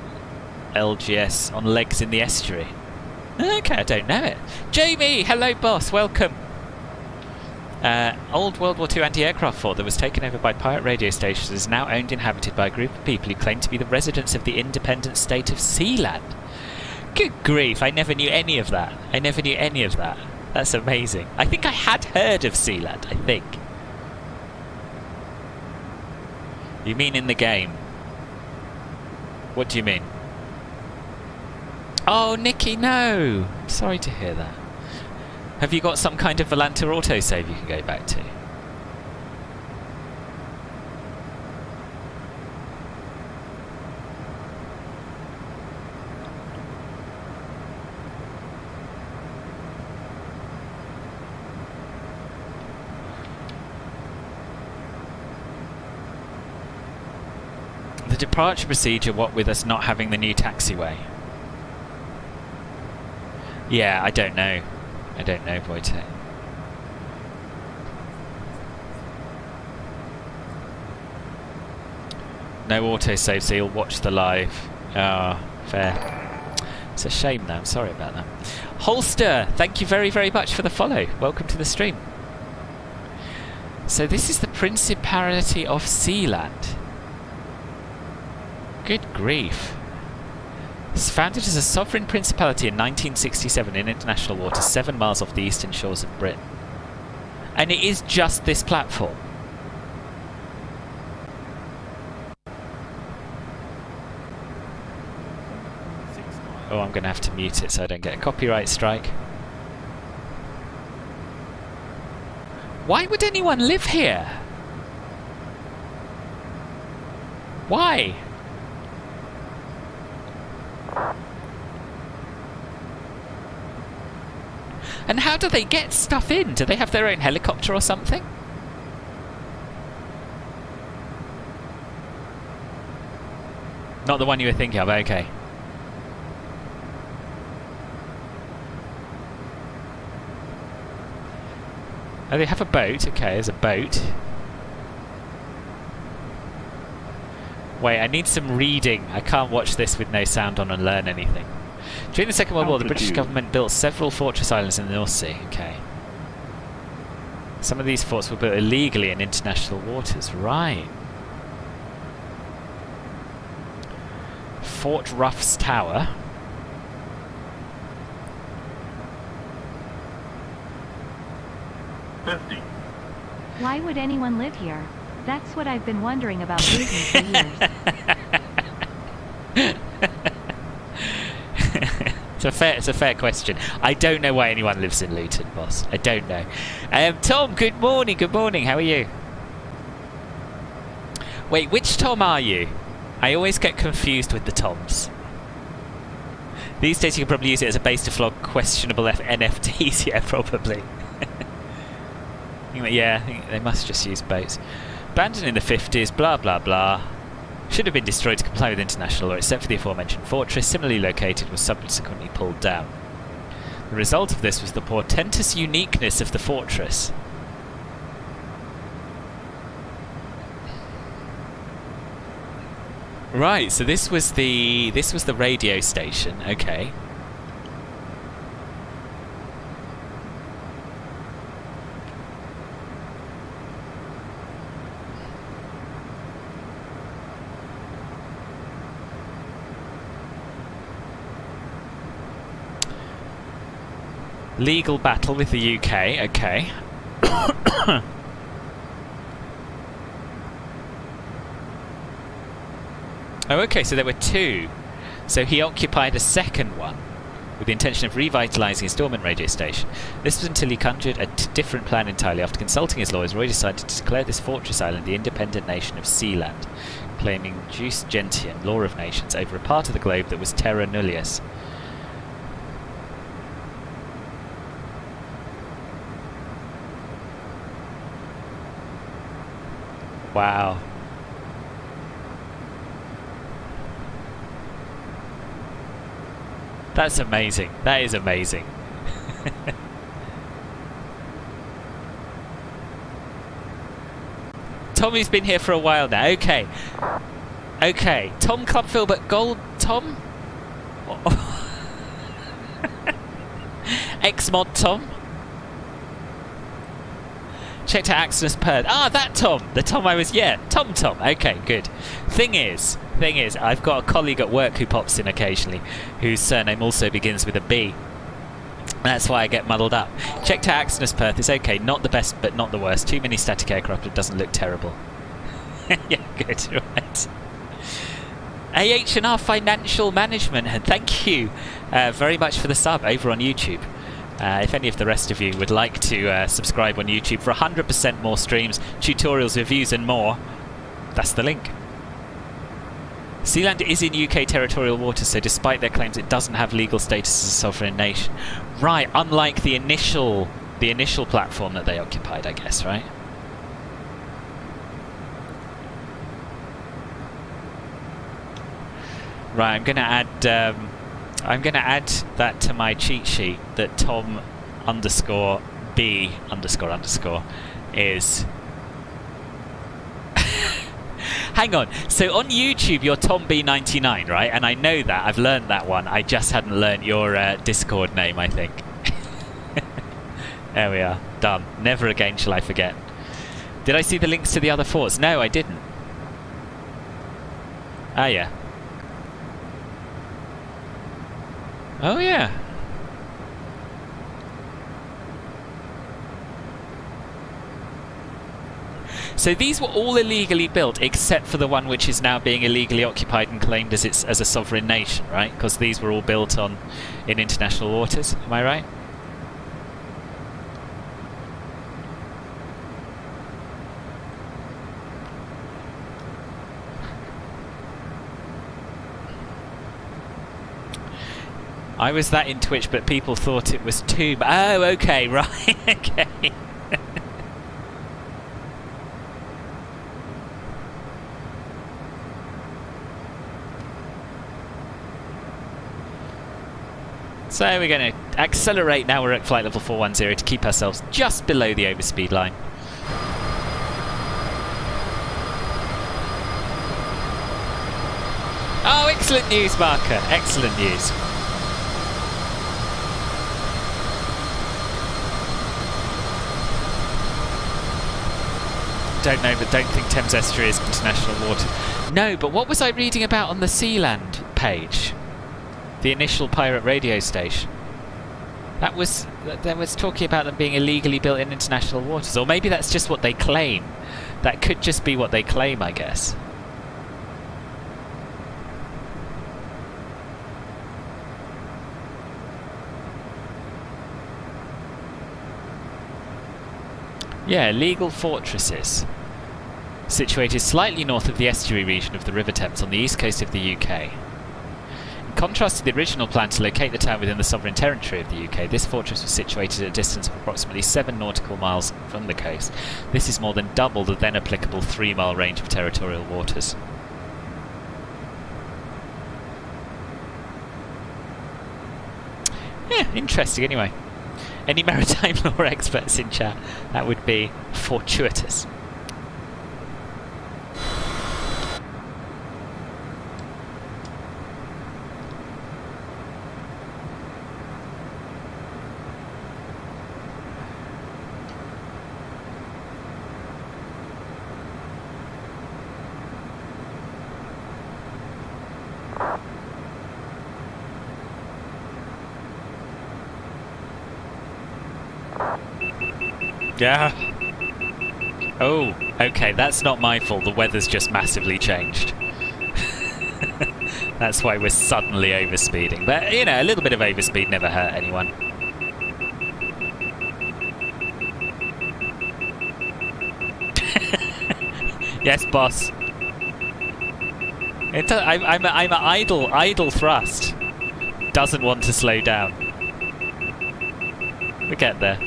LGS, on legs in the estuary. Okay, I don't know it. Jamie, hello boss, welcome. Old World War II anti-aircraft fort that was taken over by pirate radio stations is now owned and inhabited by a group of people who claim to be the residents of the independent state of Sealand. Good grief, I never knew any of that. I never knew any of that. That's amazing. I think I had heard of Sealand, I think. You mean in the game? What do you mean? Oh, Nikki, no! Sorry to hear that. Have you got some kind of Volanta autosave you can go back to? The departure procedure, what with us not having the new taxiway? Yeah, I don't know. I don't know, Wojtek. No autosave, so you'll watch the live. Ah, fair. It's a shame though, I'm sorry about that. Holster, thank you very, very much for the follow. Welcome to the stream. So this is the Principality of Sealand. Good grief. It's founded as a sovereign principality in 1967 in international waters 7 miles off the eastern shores of Britain. And it is just this platform. Oh, I'm going to have to mute it so I don't get a copyright strike. Why would anyone live here? Why? And how do they get stuff in? Do they have their own helicopter or something? Not the one you were thinking of, okay. Oh, they have a boat. Okay, there's a boat. Wait, I need some reading. I can't watch this with no sound on and learn anything. During the Second World War, the British government built several fortress islands in the North Sea. Okay. Some of these forts were built illegally in international waters. Right. Fort Ruff's Tower. Why would anyone live here? That's what I've been wondering about Luton for years. It's a fair question. I don't know why anyone lives in Luton, boss. I don't know. Tom, good morning. Good morning. How are you? Wait, which Tom are you? I always get confused with the Toms. These days you can probably use it as a base to flog questionable NFTs. Yeah, probably. Yeah, I think they must just use boats. Abandoned in the 50s, blah blah blah. Should have been destroyed to comply with international law, except for the aforementioned fortress, similarly located, was subsequently pulled down. The result of this was the portentous uniqueness of the fortress. Right, so this was the radio station. Okay. Legal battle with the UK. Okay. Oh, okay, so there were two. So he occupied a second one with the intention of revitalising his dormant radio station. This was until he conjured a different plan entirely. After consulting his lawyers, Roy decided to declare this fortress island the independent nation of Sealand, claiming jus gentium, law of nations, over a part of the globe that was terra nullius. Wow. That's amazing. That is amazing. Tommy's been here for a while now. Okay. Okay. Tom Clubfield, but Gold Tom? X-Mod Tom? Checked out Axonus Perth. Ah, that Tom! The Tom I was... Yeah, Tom. Okay, good. Thing is, I've got a colleague at work who pops in occasionally, whose surname also begins with a B. That's why I get muddled up. Checked out Axonus Perth. It's okay. Not the best, but not the worst. Too many static aircraft, but it doesn't look terrible. Yeah, good. Right. AH&R Financial Management, and thank you very much for the sub over on YouTube. If any of the rest of you would like to subscribe on YouTube for 100% more streams, tutorials, reviews and more, that's the link. Sealand is in UK territorial waters, so despite their claims it doesn't have legal status as a sovereign nation. Right, unlike the initial platform that they occupied, I guess, right? Right, I'm gonna add that to my cheat sheet that Tom _ B _ is. Hang on, so on YouTube you're Tom B99, right? And I know that, I've learned that one. I just hadn't learned your Discord name, I think. There we are, done. Never again shall I forget. Did I see the links to the other forts? No, I didn't. Ah, yeah. Oh yeah. So these were all illegally built except for the one which is now being illegally occupied and claimed as a sovereign nation, right? Because these were all built in international waters. Am I right? I was that in Twitch, but people thought it was 2. Oh, okay, right, okay. So we're going to accelerate now. We're at flight level 410 to keep ourselves just below the overspeed line. Oh, excellent news, Marker. Excellent news. Don't know, but don't think Thames Estuary is international water. No, but what was I reading about on the Sealand page? The initial pirate radio station. That was talking about them being illegally built in international waters, or maybe that's just what they claim. That could just be what they claim, I guess. Yeah, legal fortresses situated slightly north of the estuary region of the River Thames on the east coast of the UK. In contrast to the original plan to locate the town within the sovereign territory of the UK, this fortress was situated at a distance of approximately 7 nautical miles from the coast. This is more than double the then applicable 3-mile range of territorial waters. Yeah, interesting anyway. Any maritime law experts in chat? That would be fortuitous. Yeah. Oh, okay, that's not my fault. The weather's just massively changed. That's why we're suddenly overspeeding. But, you know, a little bit of overspeed never hurt anyone. Yes, boss. I'm an idle thrust. Doesn't want to slow down. We'll get there.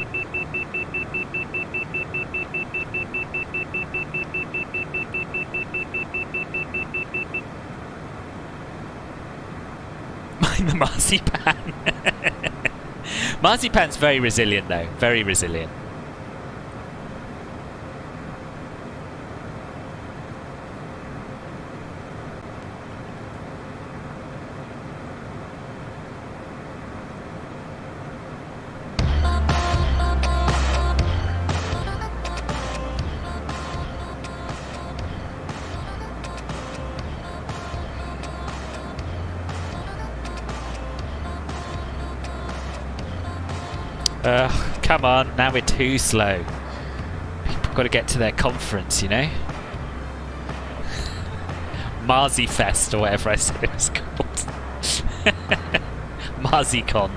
The marzipan. Marzipan's very resilient though, very resilient. Come on, now we're too slow. People got to get to their conference, you know? MarziFest, or whatever I said it was called. MarziCon.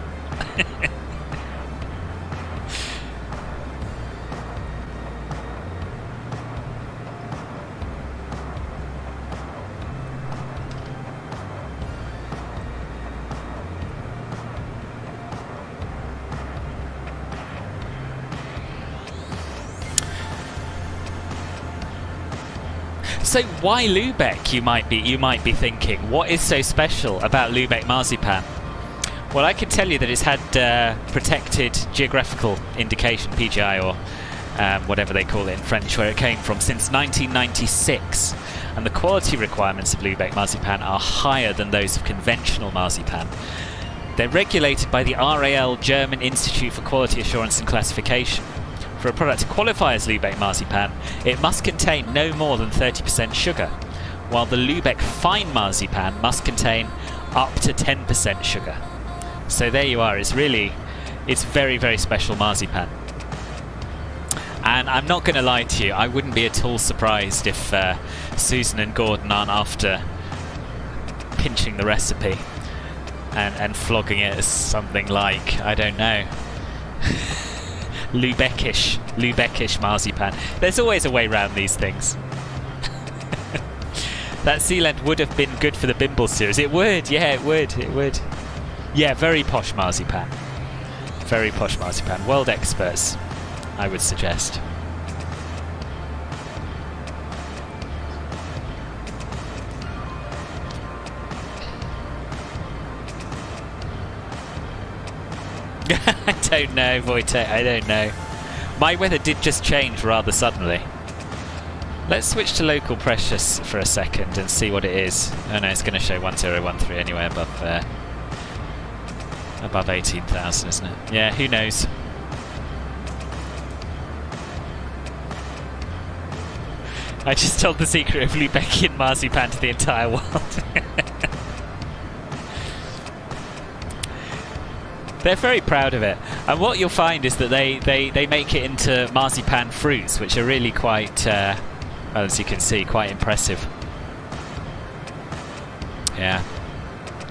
So why Lübeck, you might be thinking? What is so special about Lübeck marzipan? Well, I can tell you that it's had protected geographical indication, PGI, or whatever they call it in French, where it came from, since 1996. And the quality requirements of Lübeck marzipan are higher than those of conventional marzipan. They're regulated by the RAL, German Institute for Quality Assurance and Classification. For a product to qualify as Lübeck marzipan, it must contain no more than 30% sugar, while the Lübeck fine marzipan must contain up to 10% sugar. So there you are, it's very, very special marzipan. And I'm not going to lie to you, I wouldn't be at all surprised if Susan and Gordon aren't after pinching the recipe and flogging it as something like, I don't know, Lübeckish marzipan. There's always a way around these things. That Sealand would have been good for the Bimble series. It would, yeah, it would. Yeah, very posh marzipan. Very posh marzipan. World experts, I would suggest. I don't know, Wojtek, I don't know. My weather did just change rather suddenly. Let's switch to local pressure for a second and see what it is. Oh no, it's going to show 1013 anyway above 18,000, isn't it? Yeah, who knows? I just told the secret of Lübeckian marzipan to the entire world. They're very proud of it, and what you'll find is that they make it into marzipan fruits, which are really quite, well, as you can see, quite impressive. Yeah.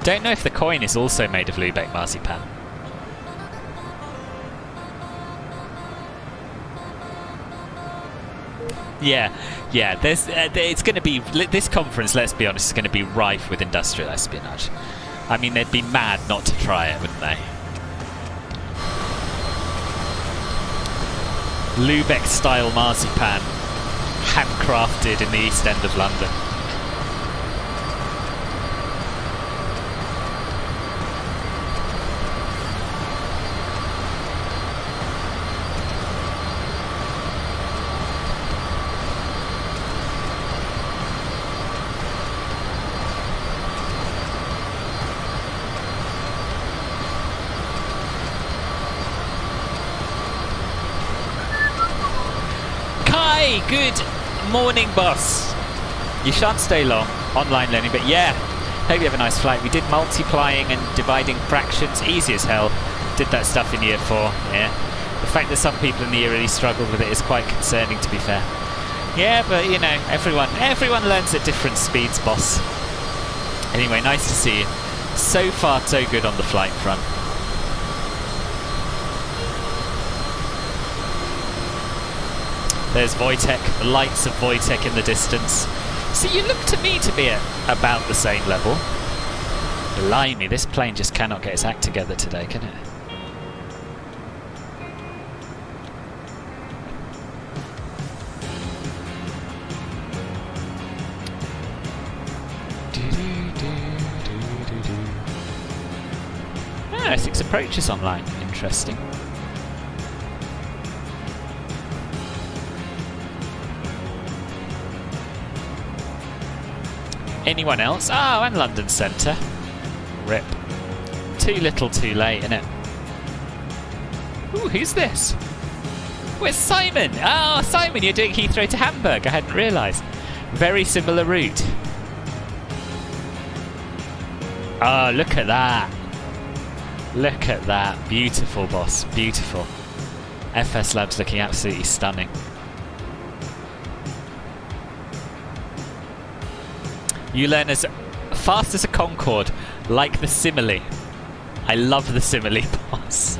Don't know if the coin is also made of Lübeck marzipan. Yeah, yeah. There's, it's going to be this conference. Let's be honest, is going to be rife with industrial espionage. I mean, they'd be mad not to try it, wouldn't they? Lübeck-style marzipan, handcrafted in the East End of London. Good morning, boss. You shan't stay long. Online learning, but yeah. Hope you have a nice flight. We did multiplying and dividing fractions. Easy as hell. Did that stuff in year 4. Yeah. The fact that some people in the year really struggled with it is quite concerning, to be fair. Yeah, but you know, everyone learns at different speeds, boss. Anyway, nice to see you. So far, so good on the flight front. There's Wojtek, the lights of Wojtek in the distance. So you look to me to be at about the same level. Blimey, this plane just cannot get its act together today, can it? Ah, Essex Approach is online. Interesting. Anyone else? Oh, and London Centre. Rip. Too little, too late, innit? Ooh, who's this? Where's Simon? Oh, Simon, you're doing Heathrow to Hamburg. I hadn't realised. Very similar route. Oh, look at that. Look at that. Beautiful, boss. Beautiful. FS Lab's looking absolutely stunning. You learn as fast as a Concorde, like the simile. I love the simile, boss.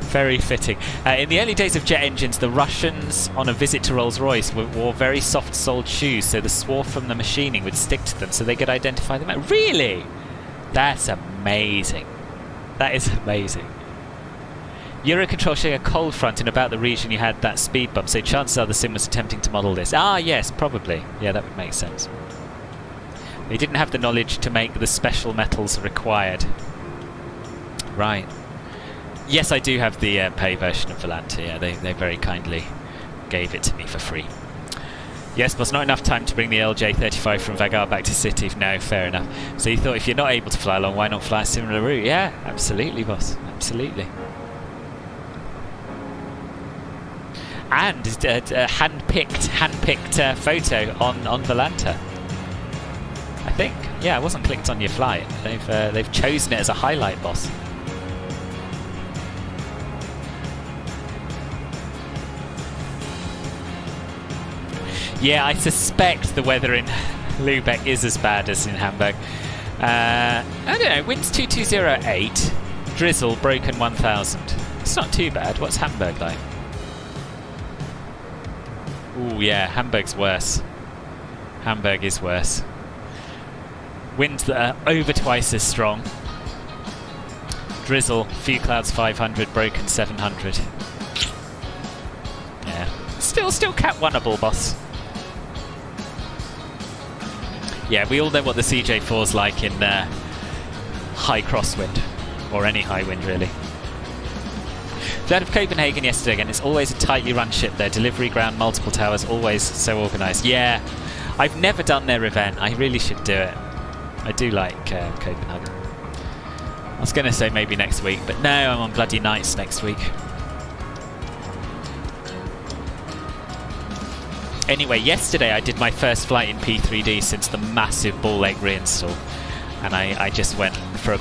Very fitting. In the early days of jet engines, the Russians, on a visit to Rolls-Royce, wore very soft-soled shoes, so the swarf from the machining would stick to them, so they could identify them out. Really? That's amazing. That is amazing. Eurocontrol showing a cold front in about the region you had that speed bump, so chances are the sim was attempting to model this. Ah, yes, probably. Yeah, that would make sense. They didn't have the knowledge to make the special metals required. Right. Yes, I do have the pay version of Volante. Yeah, they very kindly gave it to me for free. Yes, but not enough time to bring the LJ35 from Vagar back to City. No, fair enough. So you thought if you're not able to fly along, why not fly a similar route? Yeah, absolutely, boss. Absolutely. And a hand-picked photo on Volanta. I think. Yeah, it wasn't clicked on your flight. They've chosen it as a highlight, boss. Yeah, I suspect the weather in Lübeck is as bad as in Hamburg. I don't know. Winds 2208, drizzle broken 1000. It's not too bad. What's Hamburg like? Ooh, yeah, Hamburg's worse. Hamburg is worse. Winds that are over twice as strong. Drizzle, few clouds 500, broken 700. Yeah. Still cat oneable, boss. Yeah, we all know what the CJ4's like in high crosswind. Or any high wind, really. Flew out of Copenhagen yesterday again. It's always a tightly run ship there. Delivery ground, multiple towers, always so organised. Yeah, I've never done their event. I really should do it. I do like Copenhagen. I was going to say maybe next week, but no, I'm on bloody nights next week. Anyway, yesterday I did my first flight in P3D since the massive Ball Lake reinstall. And I just went from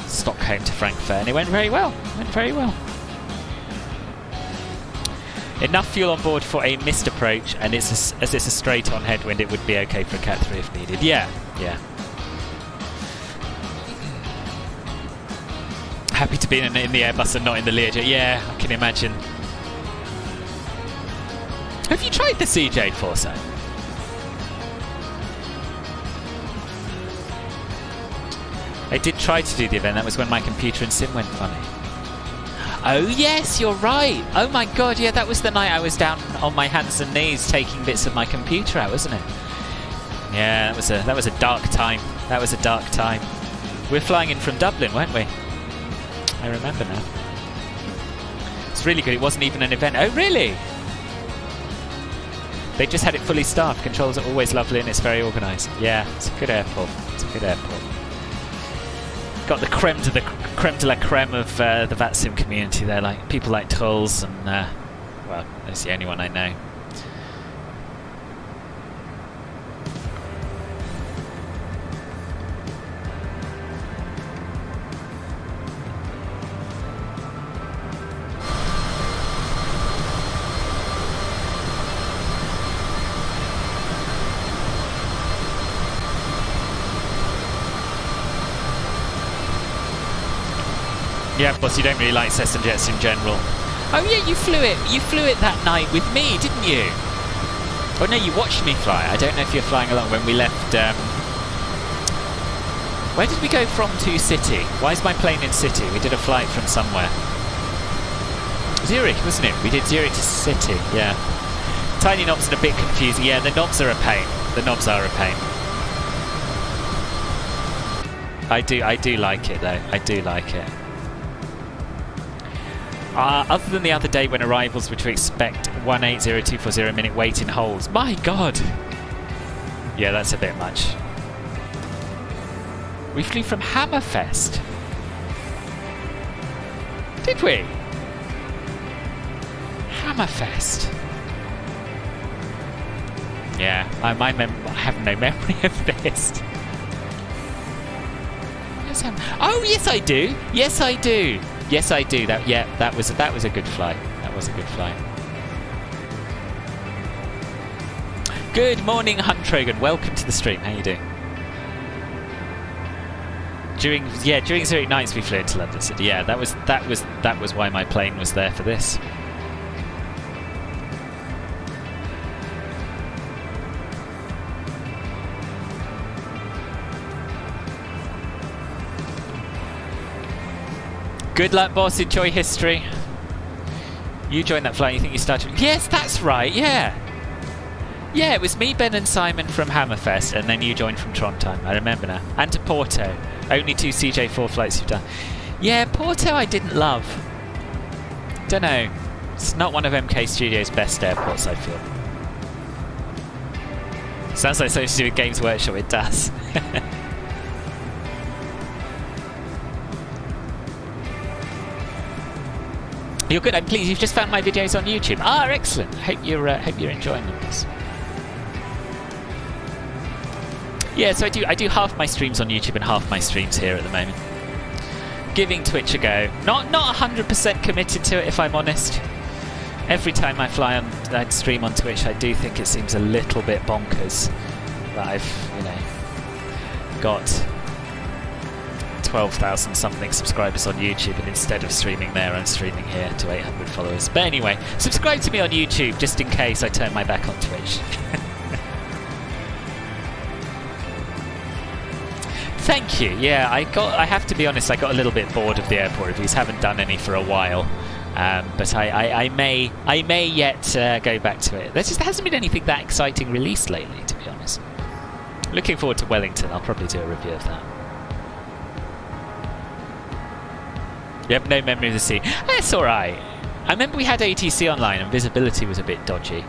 Stockholm to Frankfurt, and it went very well. Enough fuel on board for a missed approach, and as it's a straight-on headwind, it would be okay for a Cat 3 if needed. Yeah. Happy to be in the Airbus and not in the Learjet. Yeah, I can imagine. Have you tried the CJ4, Sam? I did try to do the event. That was when my computer and sim went funny. Oh yes, you're right. Oh my god, yeah, that was the night I was down on my hands and knees taking bits of my computer out, wasn't it? Yeah, that was a dark time. That was a dark time. We were flying in from Dublin, weren't we? I remember now. It's really good. It wasn't even an event. Oh really? They just had it fully staffed. Controls are always lovely and it's very organised. Yeah, it's a good airport. Got the creme de la creme of the VATSIM community there, like people like Tulls and well, that's the only one I know. Yeah, boss, you don't really like Cessna jets in general. Oh yeah, you flew it that night with me, didn't you? Oh no, you watched me fly. I don't know if you're flying along when we left. Where did we go from to City? Why is my plane in City? We did a flight from somewhere. Zurich, wasn't it? We did Zurich to City, yeah. Tiny knobs are a bit confusing. Yeah, the knobs are a pain. I do like it though. I do like it. Other than the other day when arrivals were to expect 180240 minute wait in holes. My god! Yeah, that's a bit much. We flew from Hammerfest. Did we? Hammerfest. Yeah, I have no memory of this. Oh yes, I do. Yes, I do. That was a good flight. Good morning, Huntrogan. Welcome to the stream. How you doing? During Zurich nights we flew into London City. Yeah, that was why my plane was there for this. Good luck, boss. Enjoy history. You joined that flight. You think you started? Yes, that's right. Yeah, it was me, Ben, and Simon from Hammerfest, and then you joined from Trondheim. I remember now. And to Porto. Only 2 CJ4 flights you've done. Yeah, Porto I didn't love. Don't know. It's not one of MK Studio's best airports, I feel. Sounds like something to do with Games Workshop. It does. You're good. I'm pleased you've just found my videos on YouTube. Ah, excellent. Hope you're enjoying them. Yeah, so I do half my streams on YouTube and half my streams here at the moment. Giving Twitch a go. Not 100% committed to it, if I'm honest. Every time I stream on Twitch, I do think it seems a little bit bonkers that I've got 12,000 something subscribers on YouTube, and instead of streaming there, I'm streaming here to 800 followers. But anyway, subscribe to me on YouTube just in case I turn my back on Twitch. Thank you. Yeah, I have to be honest, I got a little bit bored of the airport reviews. Haven't done any for a while. But I may yet go back to it. There hasn't been anything that exciting released lately, to be honest. Looking forward to Wellington. I'll probably do a review of that. You have no memory of the scene. That's alright. I remember we had ATC online and visibility was a bit dodgy.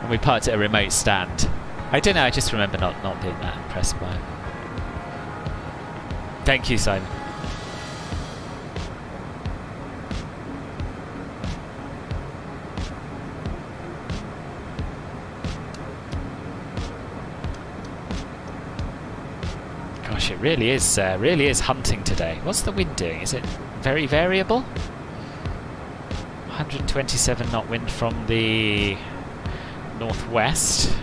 And we parked at a remote stand. I don't know, I just remember not being that impressed by it. Thank you, Simon. Gosh, it really is hunting today. What's the wind doing? Is it very variable? 127 knot wind from the northwest.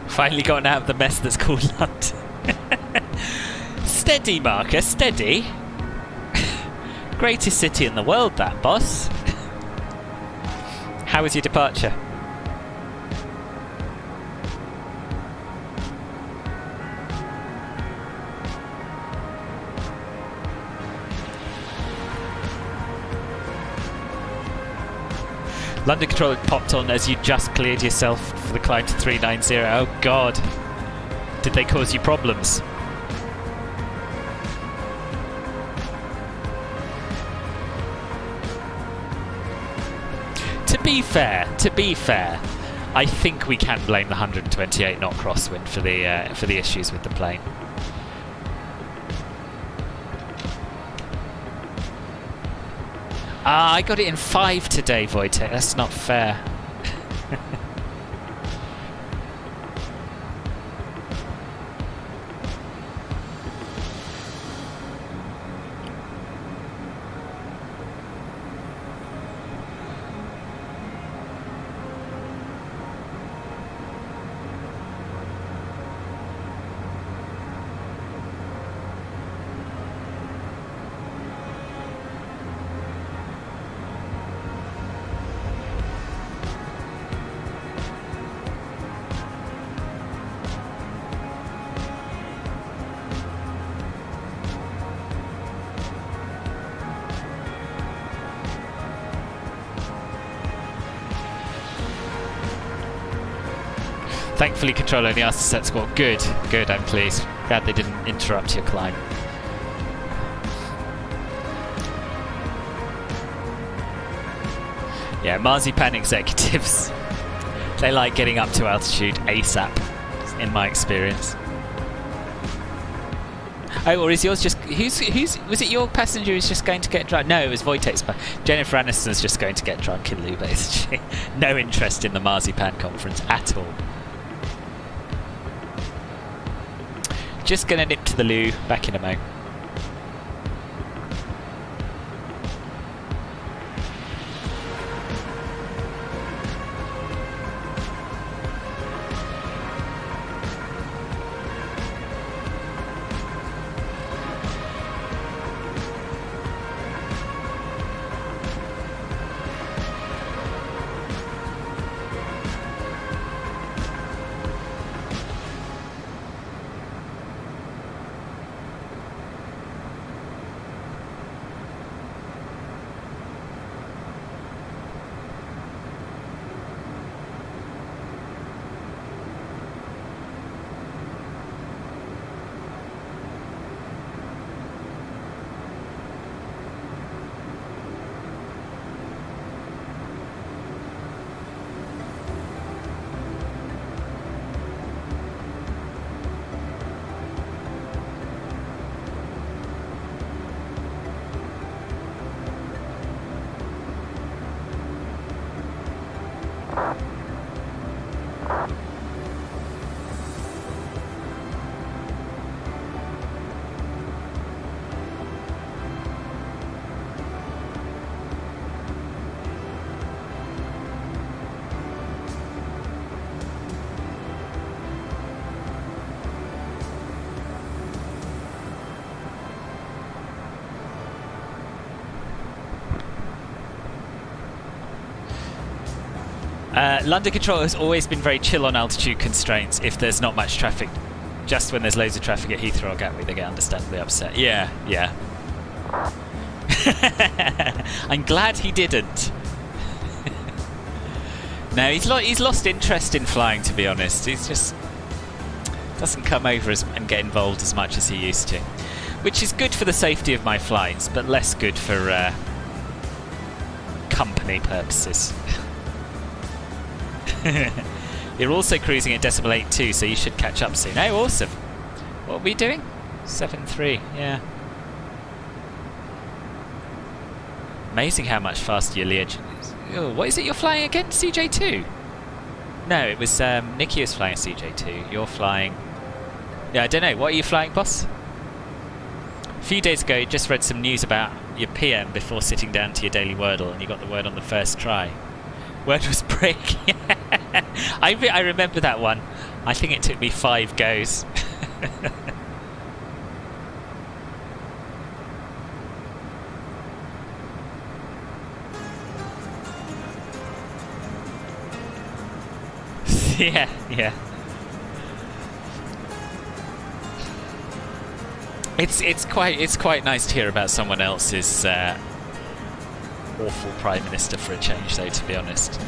Finally gotten out of the mess that's called London. Steady, Marcus, steady. Greatest city in the world, that, boss. How was your departure? London controller popped on as you just cleared yourself for the climb to 390. Oh god. Did they cause you problems? To be fair, I think we can blame the 128 knot crosswind for the issues with the plane. Ah, I got it in 5 today, Wojtek. That's not fair. Thankfully, control only asked to set score. Good, I'm pleased. Glad they didn't interrupt your climb. Yeah, Marzipan executives. They like getting up to altitude ASAP, in my experience. Oh, or is yours just... Who's was it your passenger who's just going to get drunk? No, it was Wojtek's. Jennifer Aniston's just going to get drunk in Lübeck, isn't she? No interest in the Marzipan conference at all. Just gonna nip to the loo, back in a mo. London Control has always been very chill on altitude constraints if there's not much traffic. Just when there's loads of traffic at Heathrow or Gatwick, they get understandably upset. Yeah, yeah. I'm glad he didn't. No, he's lost interest in flying, to be honest. He's just doesn't come over and get involved as much as he used to. Which is good for the safety of my flights, but less good for company purposes. You're also cruising at decimal 8.2, so you should catch up soon. Oh, awesome. What are we doing? 7.3, yeah. Amazing how much faster your Legion is. Oh, what is it you're flying again? CJ2? No, it was Nikki was flying CJ2. You're flying... Yeah, I don't know. What are you flying, boss? A few days ago, you just read some news about your PM before sitting down to your daily Wordle, and you got the word on the first try. Word was break. I remember that one. I think it took me 5 goes. Yeah, yeah. It's quite nice to hear about someone else's awful Prime Minister for a change, though, to be honest.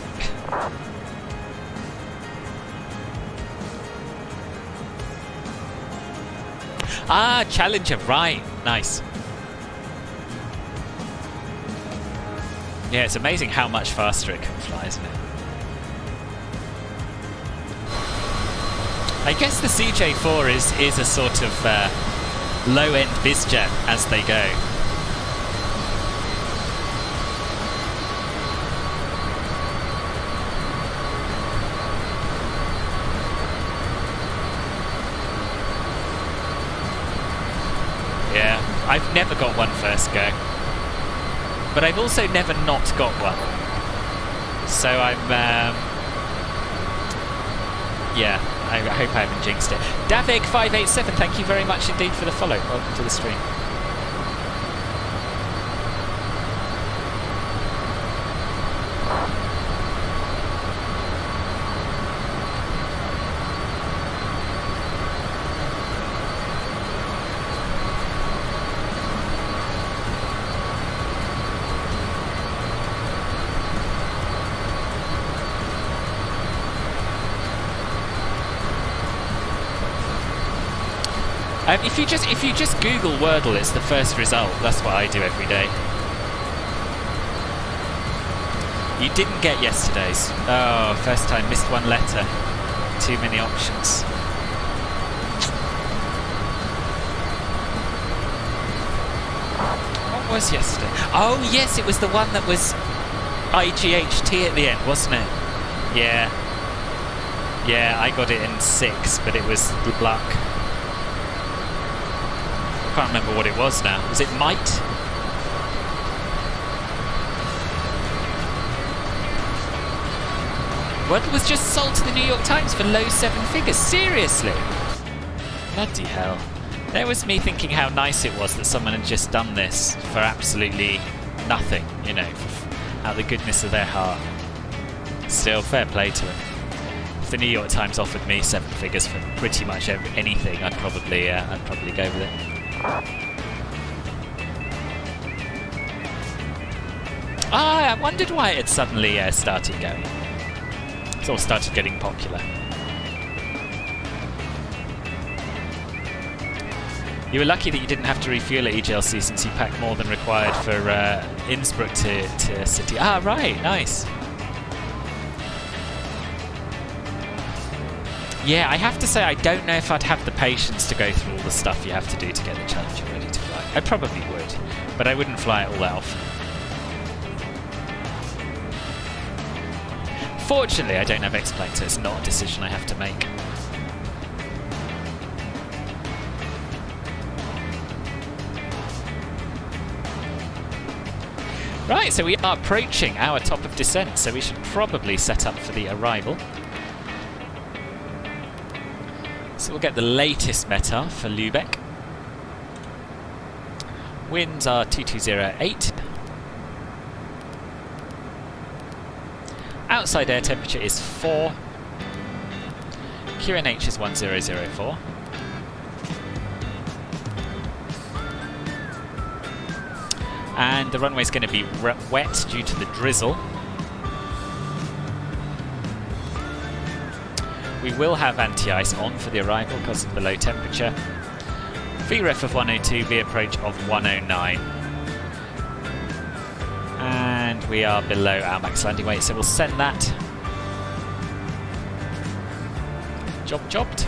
Ah, Challenger, right. Nice. Yeah, it's amazing how much faster it can fly, isn't it? I guess the CJ4 is a sort of low-end bizjet as they go. Yeah, I've never got one first go, but I've also never not got one. So I'm, yeah, I hope I haven't jinxed it. Davig587, thank you very much indeed for the follow. Welcome to the stream. If you just Google Wordle, it's the first result. That's what I do every day. You didn't get yesterday's. Oh, first time, missed one letter. Too many options. What was yesterday? Oh yes, it was the one that was IGHT at the end, wasn't it? Yeah. Yeah, I got it in 6, but it was luck. I can't remember what it was now. Was it Might? Wordle was just sold to the New York Times for low 7 figures. Seriously? Bloody hell. There was me thinking how nice it was that someone had just done this for absolutely nothing, you know, out of the goodness of their heart. Still, fair play to them. If the New York Times offered me 7 figures for pretty much anything, I'd probably go with it. Ah, I wondered why it had suddenly started going. It all started getting popular. You were lucky that you didn't have to refuel at EGLC since you packed more than required for Innsbruck to City. Ah, right, nice. Yeah, I have to say I don't know if I'd have the patience to go through all the stuff you have to do to get the Challenger ready to fly. I probably would, but I wouldn't fly it all that often. Fortunately, I don't have X-Plane, so it's not a decision I have to make. Right, so we are approaching our top of descent, so we should probably set up for the arrival. So we'll get the latest METAR for Lübeck. Winds are 2208. Outside air temperature is 4. QNH is 1004. And the runway is going to be wet due to the drizzle. We will have anti-ice on for the arrival because of the low temperature. VREF of 102, V approach of 109. And we are below our max landing weight, so we'll send that. Jobbed.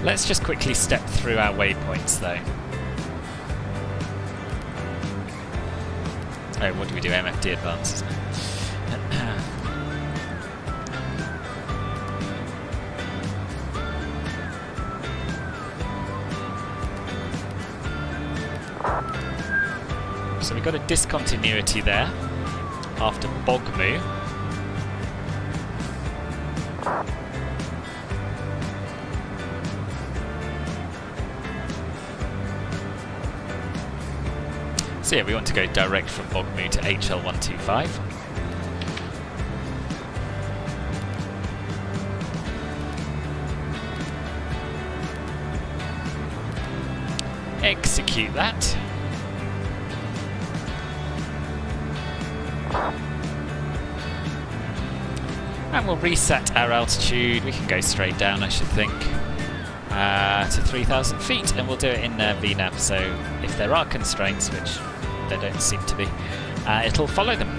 Let's just quickly step through our waypoints though. Oh, what do we do? MFD advance, isn't it? So we got a discontinuity there after Bogmu. So yeah, we want to go direct from Bogmu to HL125. Execute that. And we'll reset our altitude. We can go straight down, I should think, to 3,000 feet, and we'll do it in VNAV, so if there are constraints, which there don't seem to be, it'll follow them.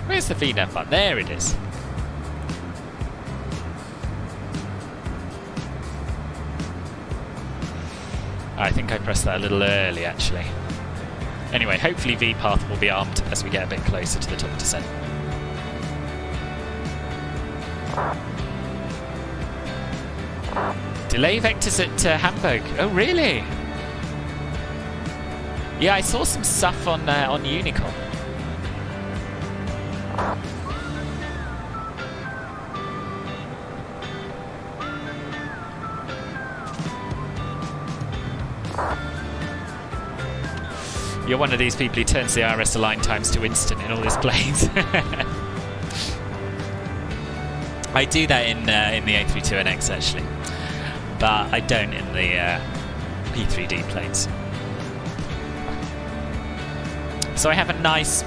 Where's the VNAV button? There it is. I think I pressed that a little early, actually. Anyway, hopefully VPath will be armed as we get a bit closer to the top of descent. Delay vectors at Hamburg. Oh, really? Yeah, I saw some stuff on Unicom. You're one of these people who turns the RS align times to instant in all his planes. I do that in the A32NX actually, but I don't in the P3D planes. So I have a nice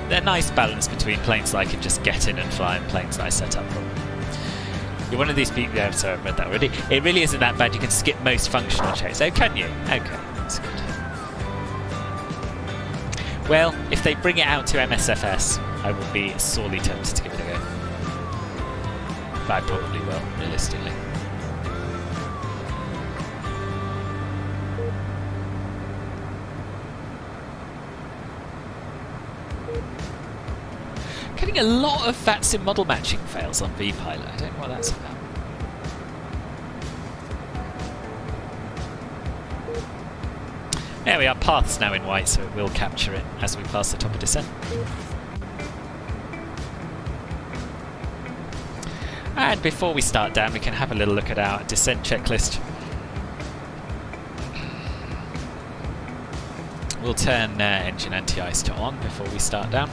balance between planes that I can just get in and fly and planes that I set up for. You're one of these people. Yeah, sorry, I've read that already. It really isn't that bad. You can skip most functional checks. Oh, can you? Okay, that's good. Well, if they bring it out to MSFS, I will be sorely tempted to give it a go. But I probably will, realistically. Getting a lot of VATSIM model matching fails on vPilot. I don't know what that's about. There we are, path's now in white, so it will capture it as we pass the top of descent. And before we start down, we can have a little look at our descent checklist. We'll turn engine anti-ice to on before we start down.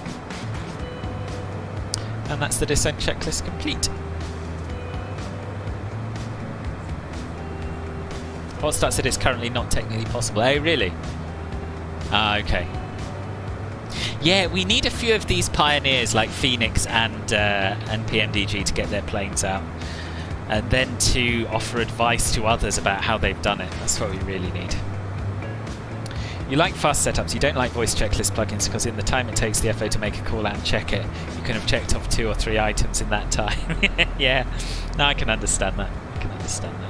And that's the descent checklist complete. Hotstart said it's currently not technically possible. Oh, really? Ah, okay. Yeah, we need a few of these pioneers like Phoenix and PMDG to get their planes out, and then to offer advice to others about how they've done it. That's what we really need. You like fast setups, you don't like voice checklist plugins because in the time it takes the FO to make a call out and check it, you can have checked off 2 or 3 items in that time. Yeah, no, I can understand that. I can understand that.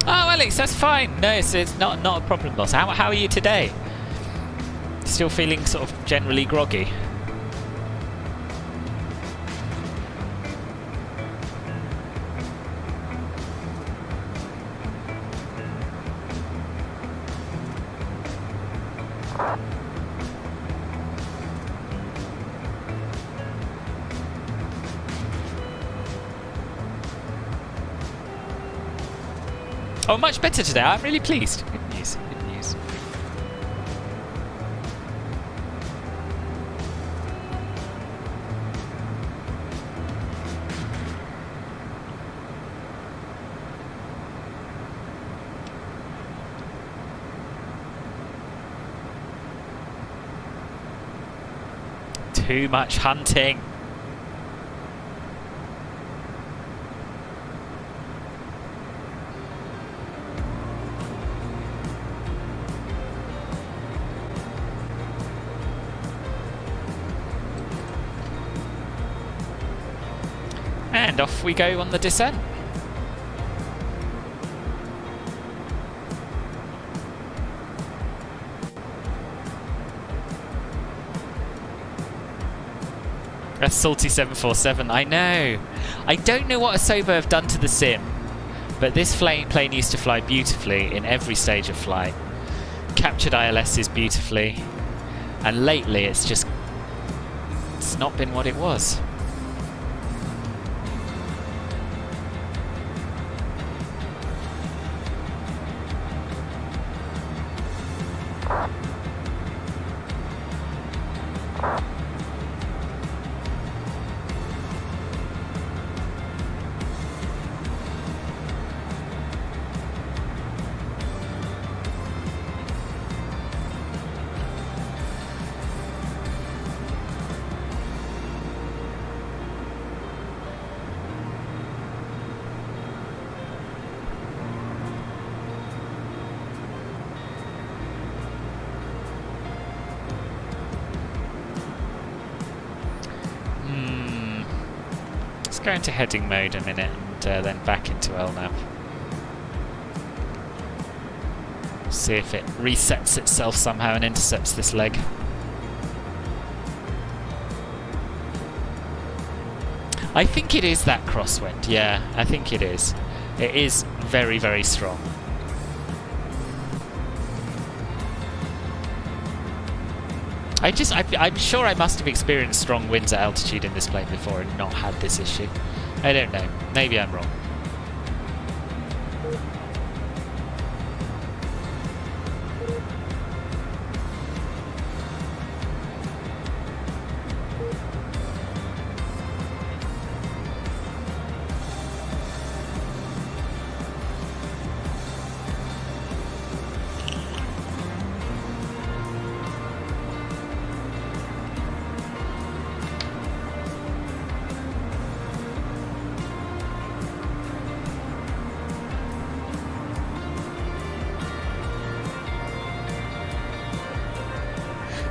Alex, that's fine. No, it's not a problem, boss. How are you today? Still feeling sort of generally groggy? Oh, much better today. I'm really pleased. Good news. Good news. Too much hunting. And off we go on the descent. That's Salty 747. I know. I don't know what Asobo have done to the sim, but this plane used to fly beautifully in every stage of flight. Captured ILSs beautifully, and lately it's not been what it was. Go into heading mode a minute and then back into LNAV. See if it resets itself somehow and intercepts this leg. I think it is that crosswind, yeah, I think it is. It is very, very strong. I'm sure I must have experienced strong winds at altitude in this plane before and not had this issue. I don't know. Maybe I'm wrong.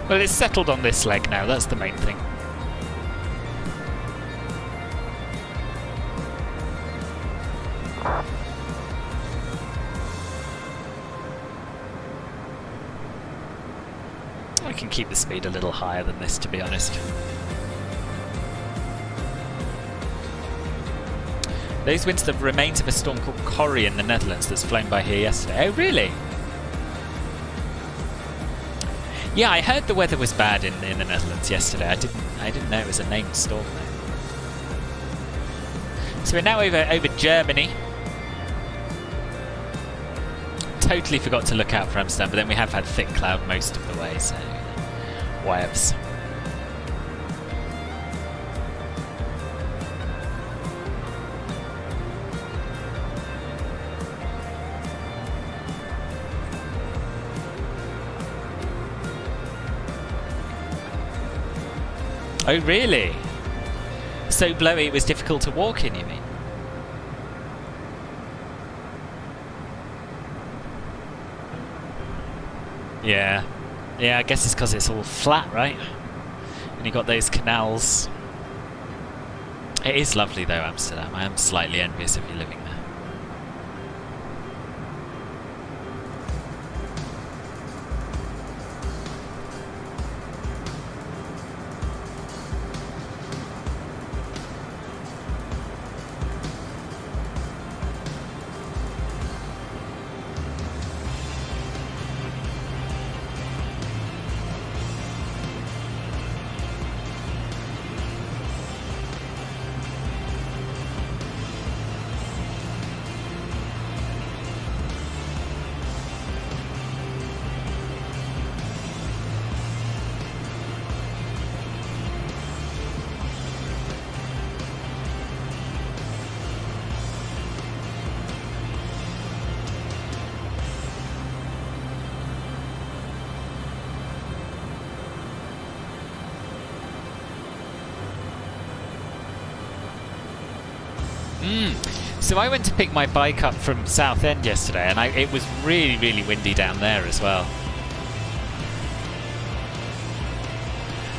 Well, it's settled on this leg now, that's the main thing. I can keep the speed a little higher than this, to be honest. Those winds are the remains of a storm called Corrie in the Netherlands that's flown by here yesterday. Oh, really? Yeah, I heard the weather was bad in the Netherlands yesterday. I didn't know it was a named storm though. So we're now over Germany. Totally forgot to look out for Amsterdam, but then we have had thick cloud most of the way, so whatevs. Oh, really? So blowy it was difficult to walk in, you mean? Yeah. Yeah, I guess it's because it's all flat, right? And you got those canals. It is lovely though, Amsterdam. I am slightly envious of you living there. So I went to pick my bike up from Southend yesterday, and it was really, really windy down there as well.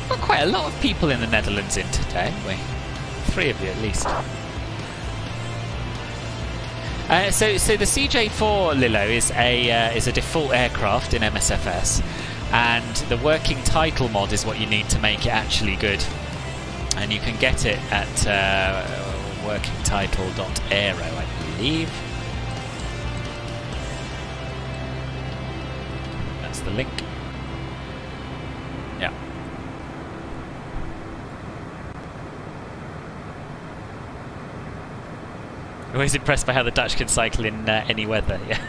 Got quite a lot of people in the Netherlands in today, haven't we? 3 of you at least. So the CJ4 Lilo is a default aircraft in MSFS, and the working title mod is what you need to make it actually good. And you can get it at workingtitle.aero, I believe. That's the link. Yeah. Always impressed by how the Dutch can cycle in any weather. Yeah.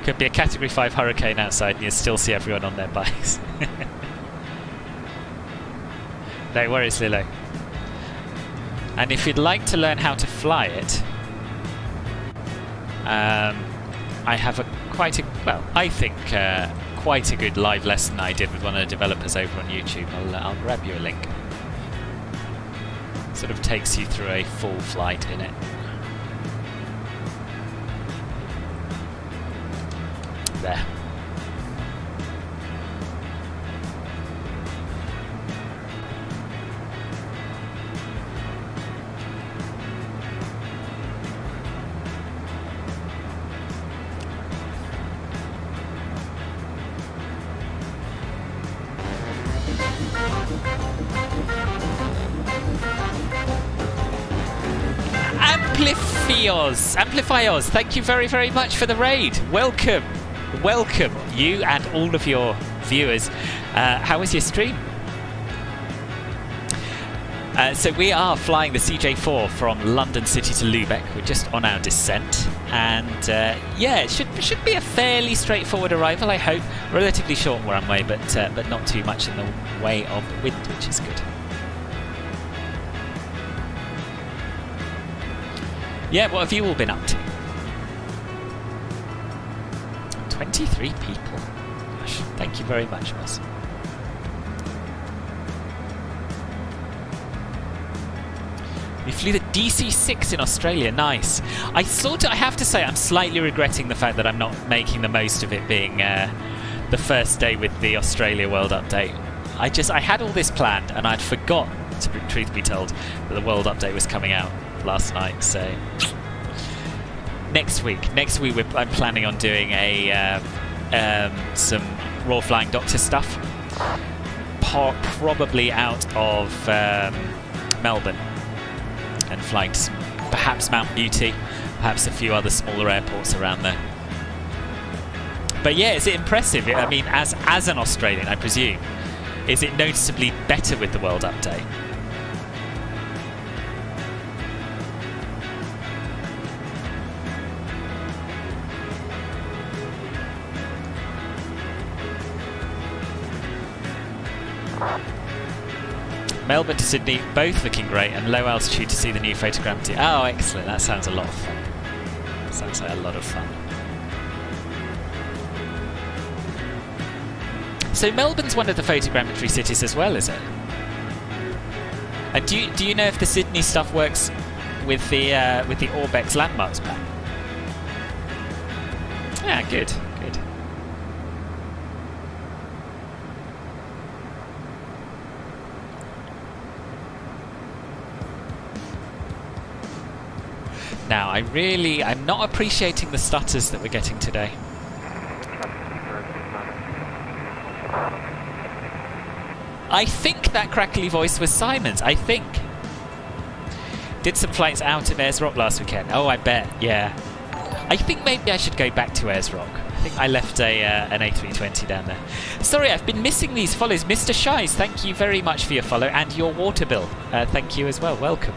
Could be a Category 5 hurricane outside and you still see everyone on their bikes. No worries, Lilo. And if you'd like to learn how to fly it, I have quite a good live lesson I did with one of the developers over on YouTube. I'll grab you a link. Sort of takes you through a full flight in it. There. Amplifiers, thank you very, very much for the raid. Welcome, you and all of your viewers. How was your stream? So we are flying the CJ4 from London City to Lübeck. We're just on our descent, and yeah, it should be a fairly straightforward arrival, I hope. Relatively short runway, but not too much in the way of wind, which is good. Yeah, what have you all been up to? 23 people. Gosh, thank you very much, Ross. We flew the DC-6 in Australia. Nice. I have to say, I'm slightly regretting the fact that I'm not making the most of it being the first day with the Australia World Update. I had all this planned, and I'd forgot, truth be told, that the World Update was coming out last night. So next week I'm planning on doing some Royal Flying Doctor stuff, probably out of Melbourne, and flying to perhaps Mount Beauty, perhaps a few other smaller airports around there. But yeah, is it impressive? I mean, as an Australian, I presume, is it noticeably better with the World Update? Melbourne to Sydney, both looking great, and low altitude to see the new photogrammetry. Oh, excellent. That sounds a lot of fun. Sounds like a lot of fun. So Melbourne's one of the photogrammetry cities as well, is it? And do you know if the Sydney stuff works with the Orbex landmarks pack? Yeah, good. Now, I'm not appreciating the stutters that we're getting today. I think that crackly voice was Simon's, I think. Did some flights out of Ayers Rock last weekend. Oh, I bet, yeah. I think maybe I should go back to Ayers Rock. I think I left an A320 down there. Sorry, I've been missing these follows. Mr. Shies, thank you very much for your follow, and your water bill. Thank you as well, welcome.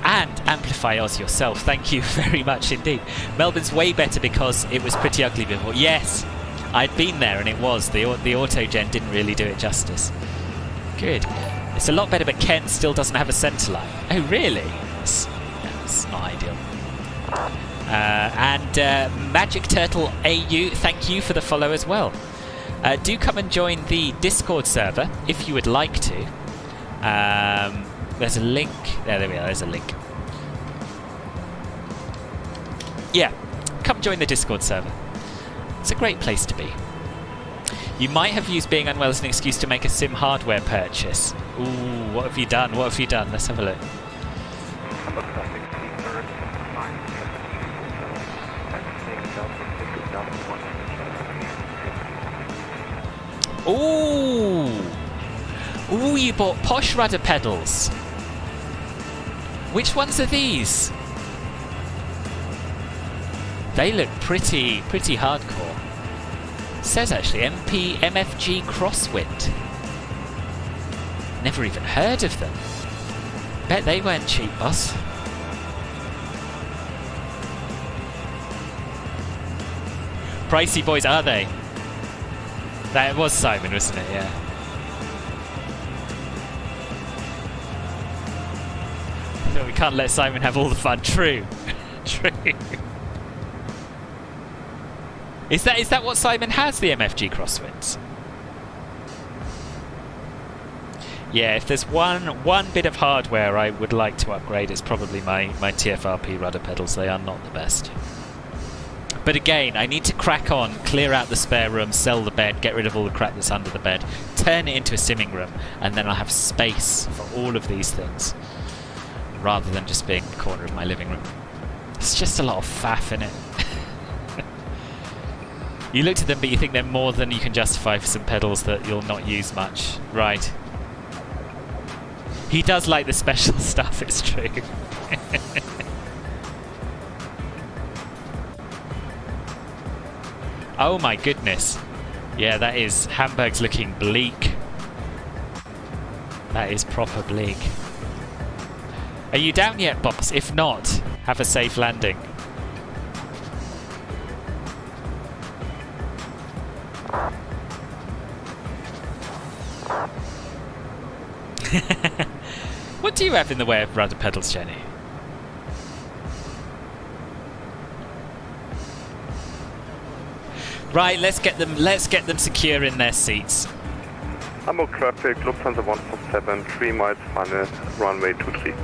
And Amplify Oz yourself, thank you very much indeed. Melbourne's way better because it was pretty ugly before. Yes, I'd been there and it was. The autogen didn't really do it justice. Good. It's a lot better, but Kent still doesn't have a centre line. Oh, really? That's not ideal. And Magic Turtle AU, thank you for the follow as well. Do come and join the Discord server if you would like to. There's a link. There we are. There's a link. Yeah, come join the Discord server. It's a great place to be. You might have used being unwell as an excuse to make a sim hardware purchase. Ooh, what have you done? What have you done? Let's have a look. Ooh! Ooh, you bought posh rudder pedals. Which ones are these? They look pretty hardcore. It says actually MFG Crosswind. Never even heard of them. Bet they weren't cheap, boss. Pricey boys, are they? That was Simon, wasn't it? Yeah. No, we can't let Simon have all the fun. True. True. Is that what Simon has, the MFG Crosswinds? Yeah, if there's one bit of hardware I would like to upgrade, it's probably my TFRP rudder pedals. They are not the best. But again, I need to crack on, clear out the spare room, sell the bed, get rid of all the crap that's under the bed, turn it into a simming room, and then I'll have space for all of these things, rather than just being the corner of my living room. It's just a lot of faff in it. You looked at them, but you think they're more than you can justify for some pedals that you'll not use much. Right. He does like the special stuff, it's true. Oh my goodness. Yeah, that is... Hamburg's looking bleak. That is proper bleak. Are you down yet, boss? If not, have a safe landing. What do you have in the way of rudder pedals, Jenny? Right, let's get them secure in their seats. Hamburg traffic, Lufthansa 147, 3 miles final, runway 23. May I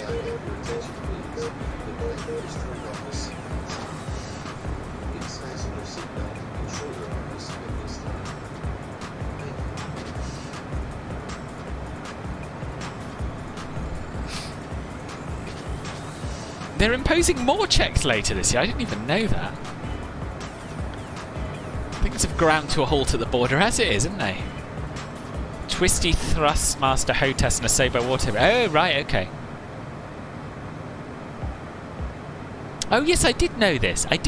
have your attention, please? The plane is turned off the seat. Please fasten your seatbelt and shoulder harness at this time. Thank you. They're imposing more checks later this year. I didn't even know that. Things have ground to a halt at the border as it is, haven't they? Twisty Thrustmaster Hotas and a Sabo Water. Oh, right, okay. Oh, yes, I did know this. I'd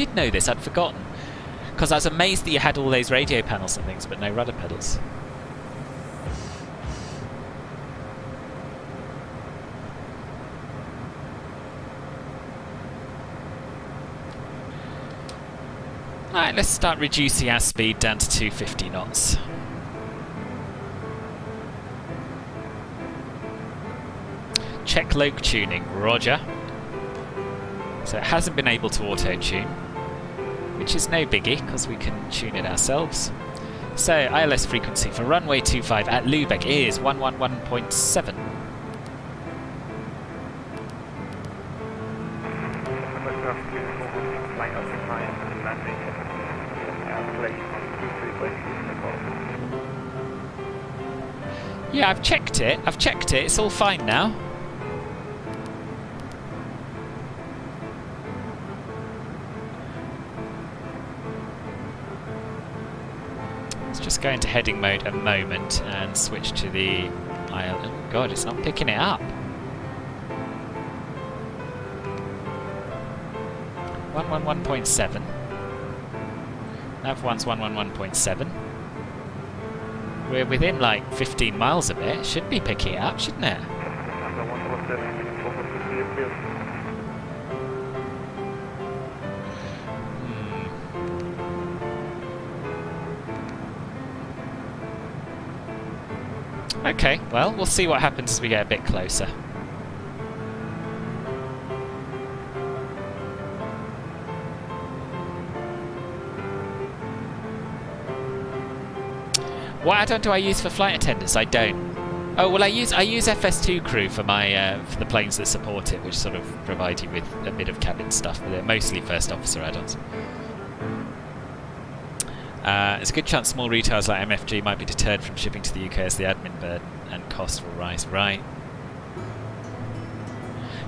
forgotten. Because I was amazed that you had all those radio panels and things, but no rudder pedals. Alright, let's start reducing our speed down to 250 knots. Check loc tuning, roger. So it hasn't been able to auto-tune, which is no biggie because we can tune it ourselves. So ILS frequency for runway 25 at Lübeck is 111.7. Yeah, I've checked it. It's all fine now. Let's just go into heading mode a moment and switch to the IL. Oh god, it's not picking it up. 111.7. Nav 1's 111.7. We're within like 15 miles of it. Should be picking it up, shouldn't it? Okay, well, we'll see what happens as we get a bit closer. What add-on do I use for flight attendants? I don't. Oh well, I use FS2 crew for my for the planes that support it, which sort of provide you with a bit of cabin stuff, but they're mostly first officer add-ons. There's a good chance small retailers like MFG might be deterred from shipping to the UK as the admin burden and cost will rise. Right.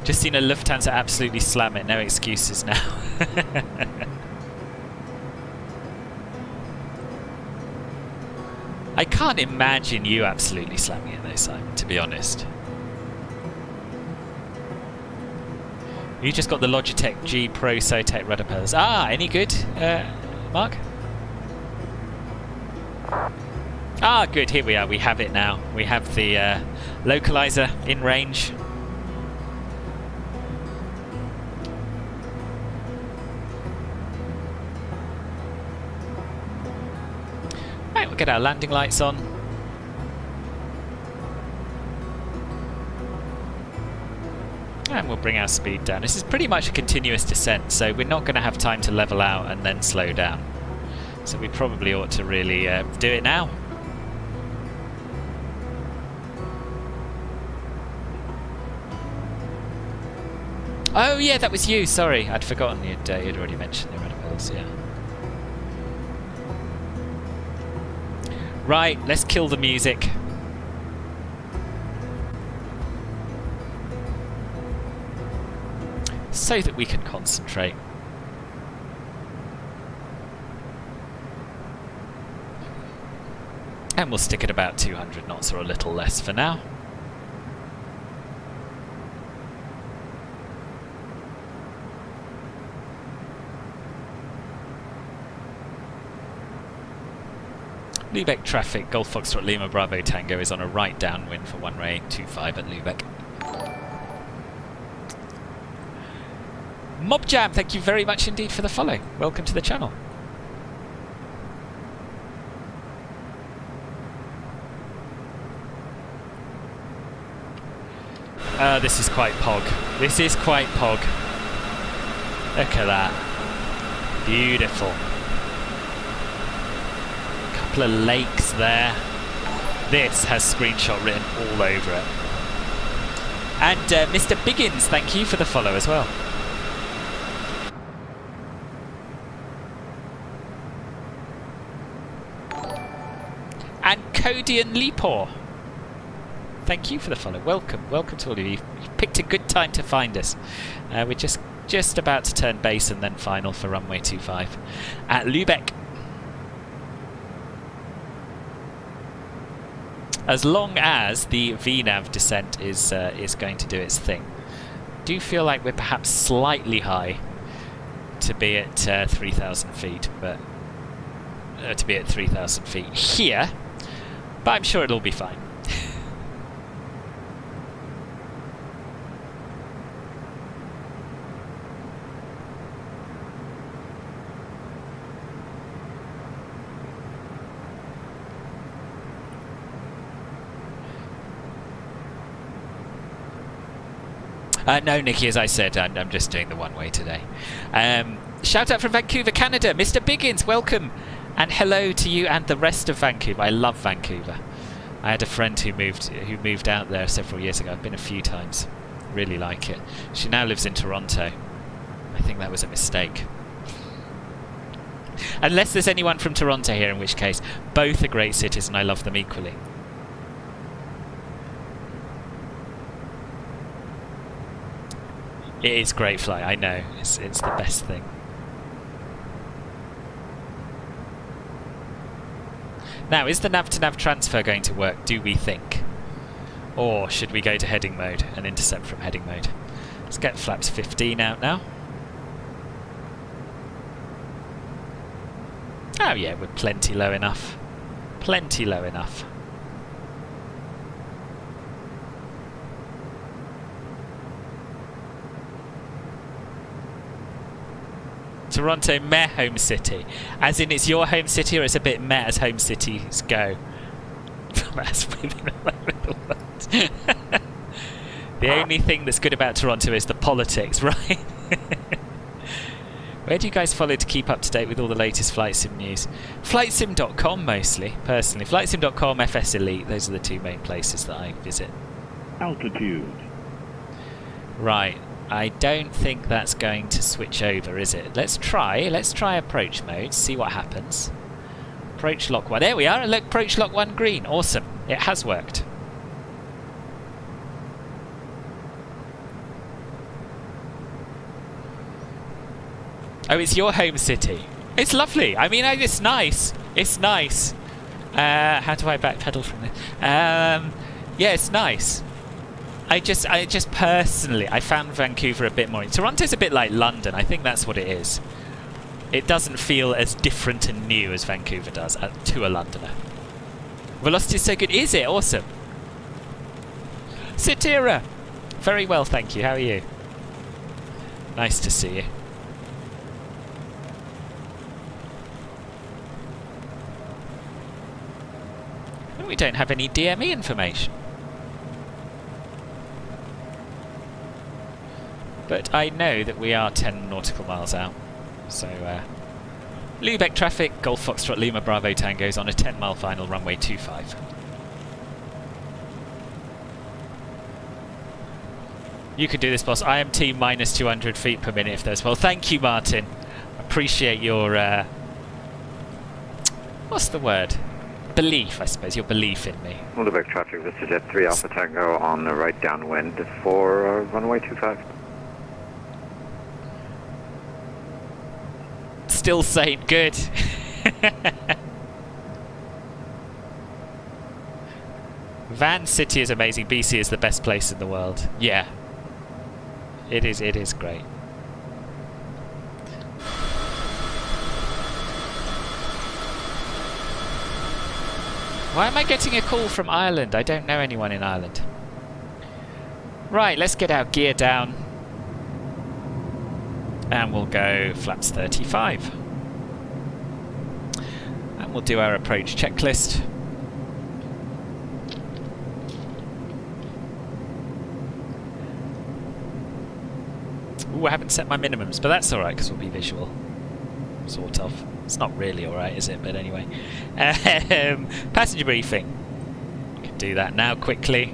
Just seen a Lufthansa absolutely slam it. No excuses now. I can't imagine you absolutely slamming it though, Simon, to be honest. You just got the Logitech G Pro Sotec rudder pedals. Ah, any good, Mark? Ah, good, here we are, we have it now. We have the localizer in range. Right, we'll get our landing lights on. And we'll bring our speed down. This is pretty much a continuous descent, so we're not going to have time to level out and then slow down. So we probably ought to really do it now. Oh yeah, that was you, sorry. I'd forgotten you'd already mentioned the rudder pedals, yeah. Right, let's kill the music. So that we can concentrate. And we'll stick at about 200 knots or a little less for now. Lübeck traffic, Golf Foxtrot Lima Bravo Tango is on a right downwind for runway 25 at Lübeck. Mob Jam, thank you very much indeed for the follow. Welcome to the channel. This is quite pog. This is quite pog. Look at that. Beautiful. Couple of lakes there. This has screenshot written all over it. And Mr. Biggins, thank you for the follow as well. And Codian Lepor, thank you for the follow. Welcome to all of you. You've picked a good time to find us. We're just about to turn base and then final for runway 25 at Lübeck. As long as the VNAV descent is going to do its thing. Do feel like we're perhaps slightly high to be at 3,000 feet, but to be at 3,000 feet here. But I'm sure it'll be fine. No, Nikki, as I said, I'm just doing the one-way today. Shout out from Vancouver, Canada. Mr. Biggins, welcome. And hello to you and the rest of Vancouver. I love Vancouver. I had a friend who moved out there several years ago. I've been a few times. Really like it. She now lives in Toronto. I think that was a mistake. Unless there's anyone from Toronto here, in which case both are great cities and I love them equally. It is great flight, I know. It's the best thing. Now, is the nav-to-nav transfer going to work, do we think? Or should we go to heading mode and intercept from heading mode? Let's get flaps 15 out now. Oh yeah, we're plenty low enough. Plenty low enough. Toronto meh home city. As in it's your home city, or it's a bit meh as home cities go? That's moving all over the world. The only thing that's good about Toronto is the politics, right? Where do you guys follow to keep up to date with all the latest flight sim news? FlightSim.com mostly, personally. FlightSim.com, FS Elite, those are the two main places that I visit. Altitude. Right. I don't think that's going to switch over, is it? Let's try approach mode, see what happens. Approach lock 1. There we are. Look, approach lock 1 green. Awesome. It has worked. Oh, it's your home city. It's lovely. I mean, it's nice. It's nice. How do I backpedal from this? Yeah, it's nice. I just personally, I found Vancouver a bit more. Toronto's a bit like London. I think that's what it is. It doesn't feel as different and new as Vancouver does to a Londoner. Velocity's so good. Is it? Awesome. Sitira! Very well, thank you. How are you? Nice to see you. We don't have any DME information. But I know that we are 10 nautical miles out. So, Lübeck traffic, Golf Foxtrot Lima Bravo Tango's on a 10-mile final, runway 25. You can do this, boss. I am team minus 200 feet per minute if there's... Well, thank you, Martin. Appreciate your... what's the word? Belief, I suppose. Your belief in me. Lübeck traffic, Vista Jet 3 Alpha Tango on the right downwind for runway 25. Still saying good. Van City is amazing. BC is the best place in the world. Yeah. It is great. Why am I getting a call from Ireland? I don't know anyone in Ireland. Right, let's get our gear down. And we'll go flaps 35. And we'll do our approach checklist. Ooh, I haven't set my minimums, but that's alright because we'll be visual. Sort of. It's not really alright, is it? But anyway. Passenger briefing. We can do that now quickly.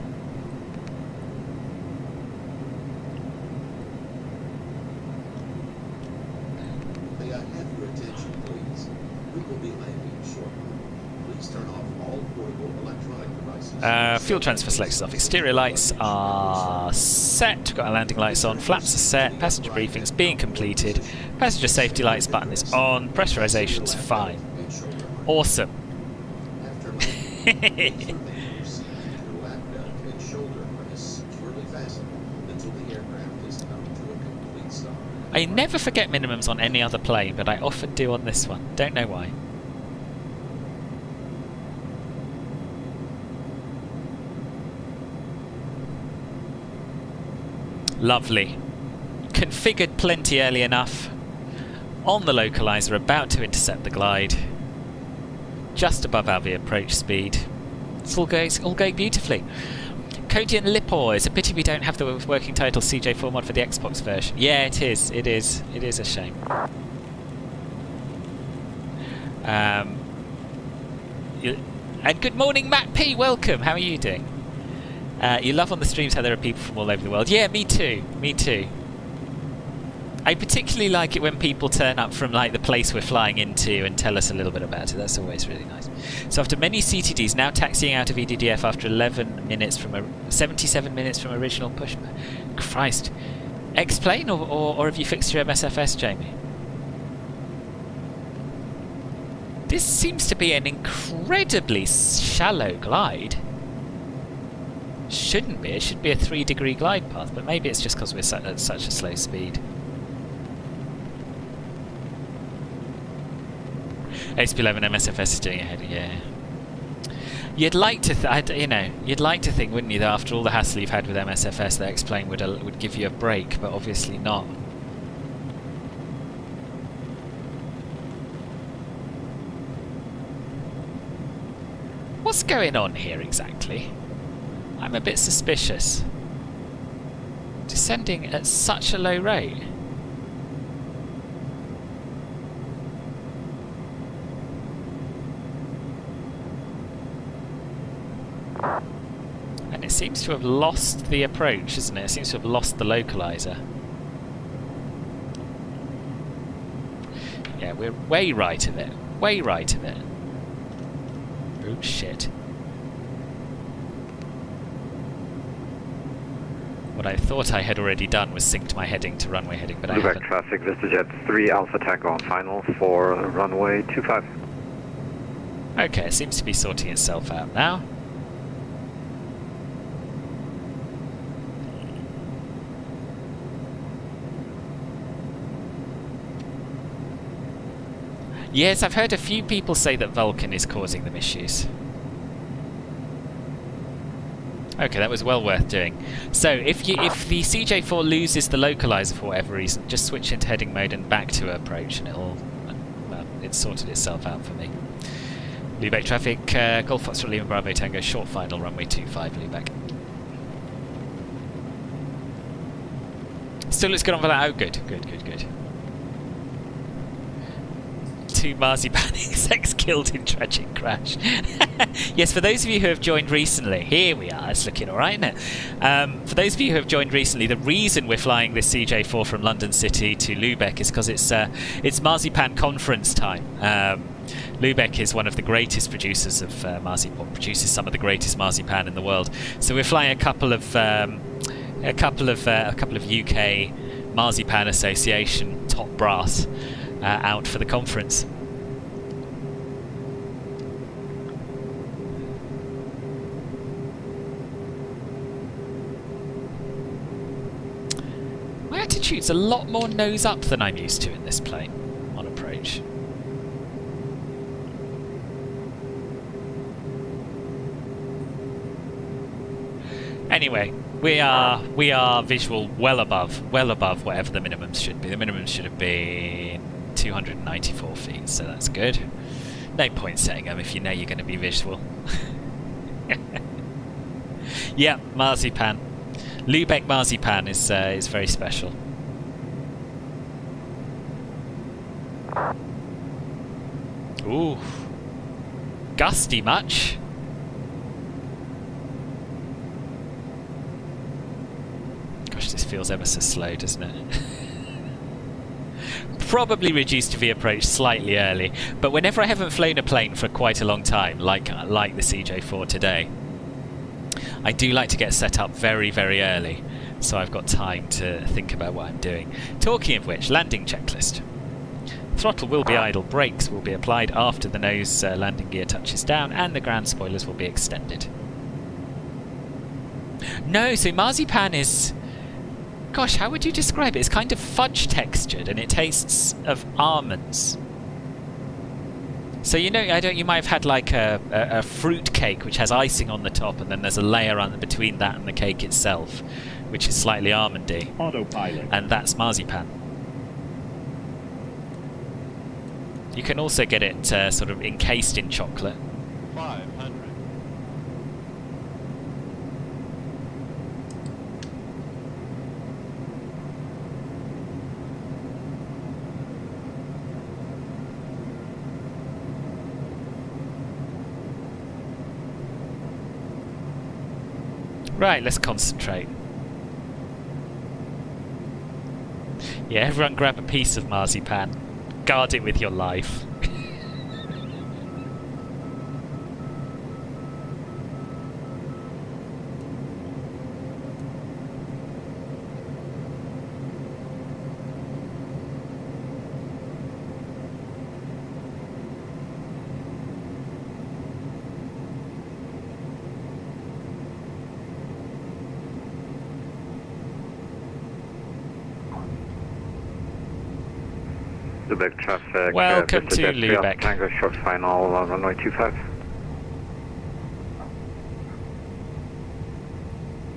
May I have your attention, please? We will be landing shortly. Please turn off all portable electronic devices. Fuel transfer selectors off. Exterior lights are set. We've got our landing lights on. Flaps are set. Passenger briefing is being completed. Passenger safety lights button is on. Pressurization's fine. Awesome. After landing, your seat into your lap belt and shoulder harness securely fastened until the aircraft is come to a complete stop. I never forget minimums on any other plane, but I often do on this one. Don't know why. Lovely. Configured plenty early enough. On the localizer, about to intercept the glide. Just above our approach speed. It's all going beautifully. Codian Lipor, it's a pity we don't have the working title CJ4 mod for the Xbox version. Yeah, it is. It is. It is a shame. And good morning, Matt P. Welcome. How are you doing? You love on the streams how there are people from all over the world. Yeah, me too. Me too. I particularly like it when people turn up from like the place we're flying into and tell us a little bit about it. That's always really nice. So after many CTDs, now taxiing out of EDDF after 11 minutes from 77 minutes from original push. Christ. Explain or have you fixed your MSFS, Jamie? This seems to be an incredibly shallow glide. Shouldn't be. It should be a 3-degree glide path, but maybe it's just because we're at such a slow speed. HP11 MSFS is doing a header, yeah. You'd like to, you'd like to think, wouldn't you, that after all the hassle you've had with MSFS, that X-Plane would give you a break, but obviously not. What's going on here exactly? I'm a bit suspicious. Descending at such a low rate. And it seems to have lost the approach, isn't it? It seems to have lost the localizer. Yeah, we're way right of it. Way right of it. Oh shit. What I thought I had already done was synced my heading to runway heading, but I haven't. Lübeck traffic, VistaJet 3 Alpha Tango on final for runway 25. Okay, it seems to be sorting itself out now. Yes, I've heard a few people say that Vulcan is causing them issues. Okay, that was well worth doing. So, if the CJ4 loses the localizer for whatever reason, just switch into heading mode and back to approach, and it'll, well, it's sorted itself out for me. Lübeck traffic, Golf Foxtrot Lima Bravo Tango, short final, runway 25, Lübeck. Still looks good on for that. Oh, good. 2 marzipan insects killed in tragic crash. Yes, for those of you who have joined recently, here we are, it's looking alright, isn't it? For those of you who have joined recently, the reason we're flying this CJ4 from London City to Lübeck is because it's marzipan conference time. Lübeck is one of the greatest producers of marzipan, produces some of the greatest marzipan in the world. So we're flying a couple of UK Marzipan Association top brass out for the conference. My attitude's a lot more nose up than I'm used to in this plane on approach. Anyway, we are visual well above whatever the minimums should be. The minimums should have been 294 feet, so that's good. No point setting them if you know you're going to be visual. Yeah, marzipan. Lübeck marzipan is very special. Ooh, gusty much? Gosh, this feels ever so slow, doesn't it? Probably reduced to V-approach slightly early, but whenever I haven't flown a plane for quite a long time, like the CJ4 today, I do like to get set up very, very early, so I've got time to think about what I'm doing. Talking of which, landing checklist. Throttle will be idle, brakes will be applied after the nose landing gear touches down, and the ground spoilers will be extended. No, so marzipan is... Gosh, how would you describe it? It's kind of fudge textured, and it tastes of almonds. So you know, you might have had like a fruit cake which has icing on the top, and then there's a layer on between that and the cake itself, which is slightly almondy. Autopilot. And that's marzipan. You can also get it sort of encased in chocolate. 500. Right, let's concentrate. Yeah, everyone grab a piece of marzipan. Guard it with your life. Lübeck traffic. Welcome to Jet 3 Alpha Lübeck. Tango, short final on runway 25.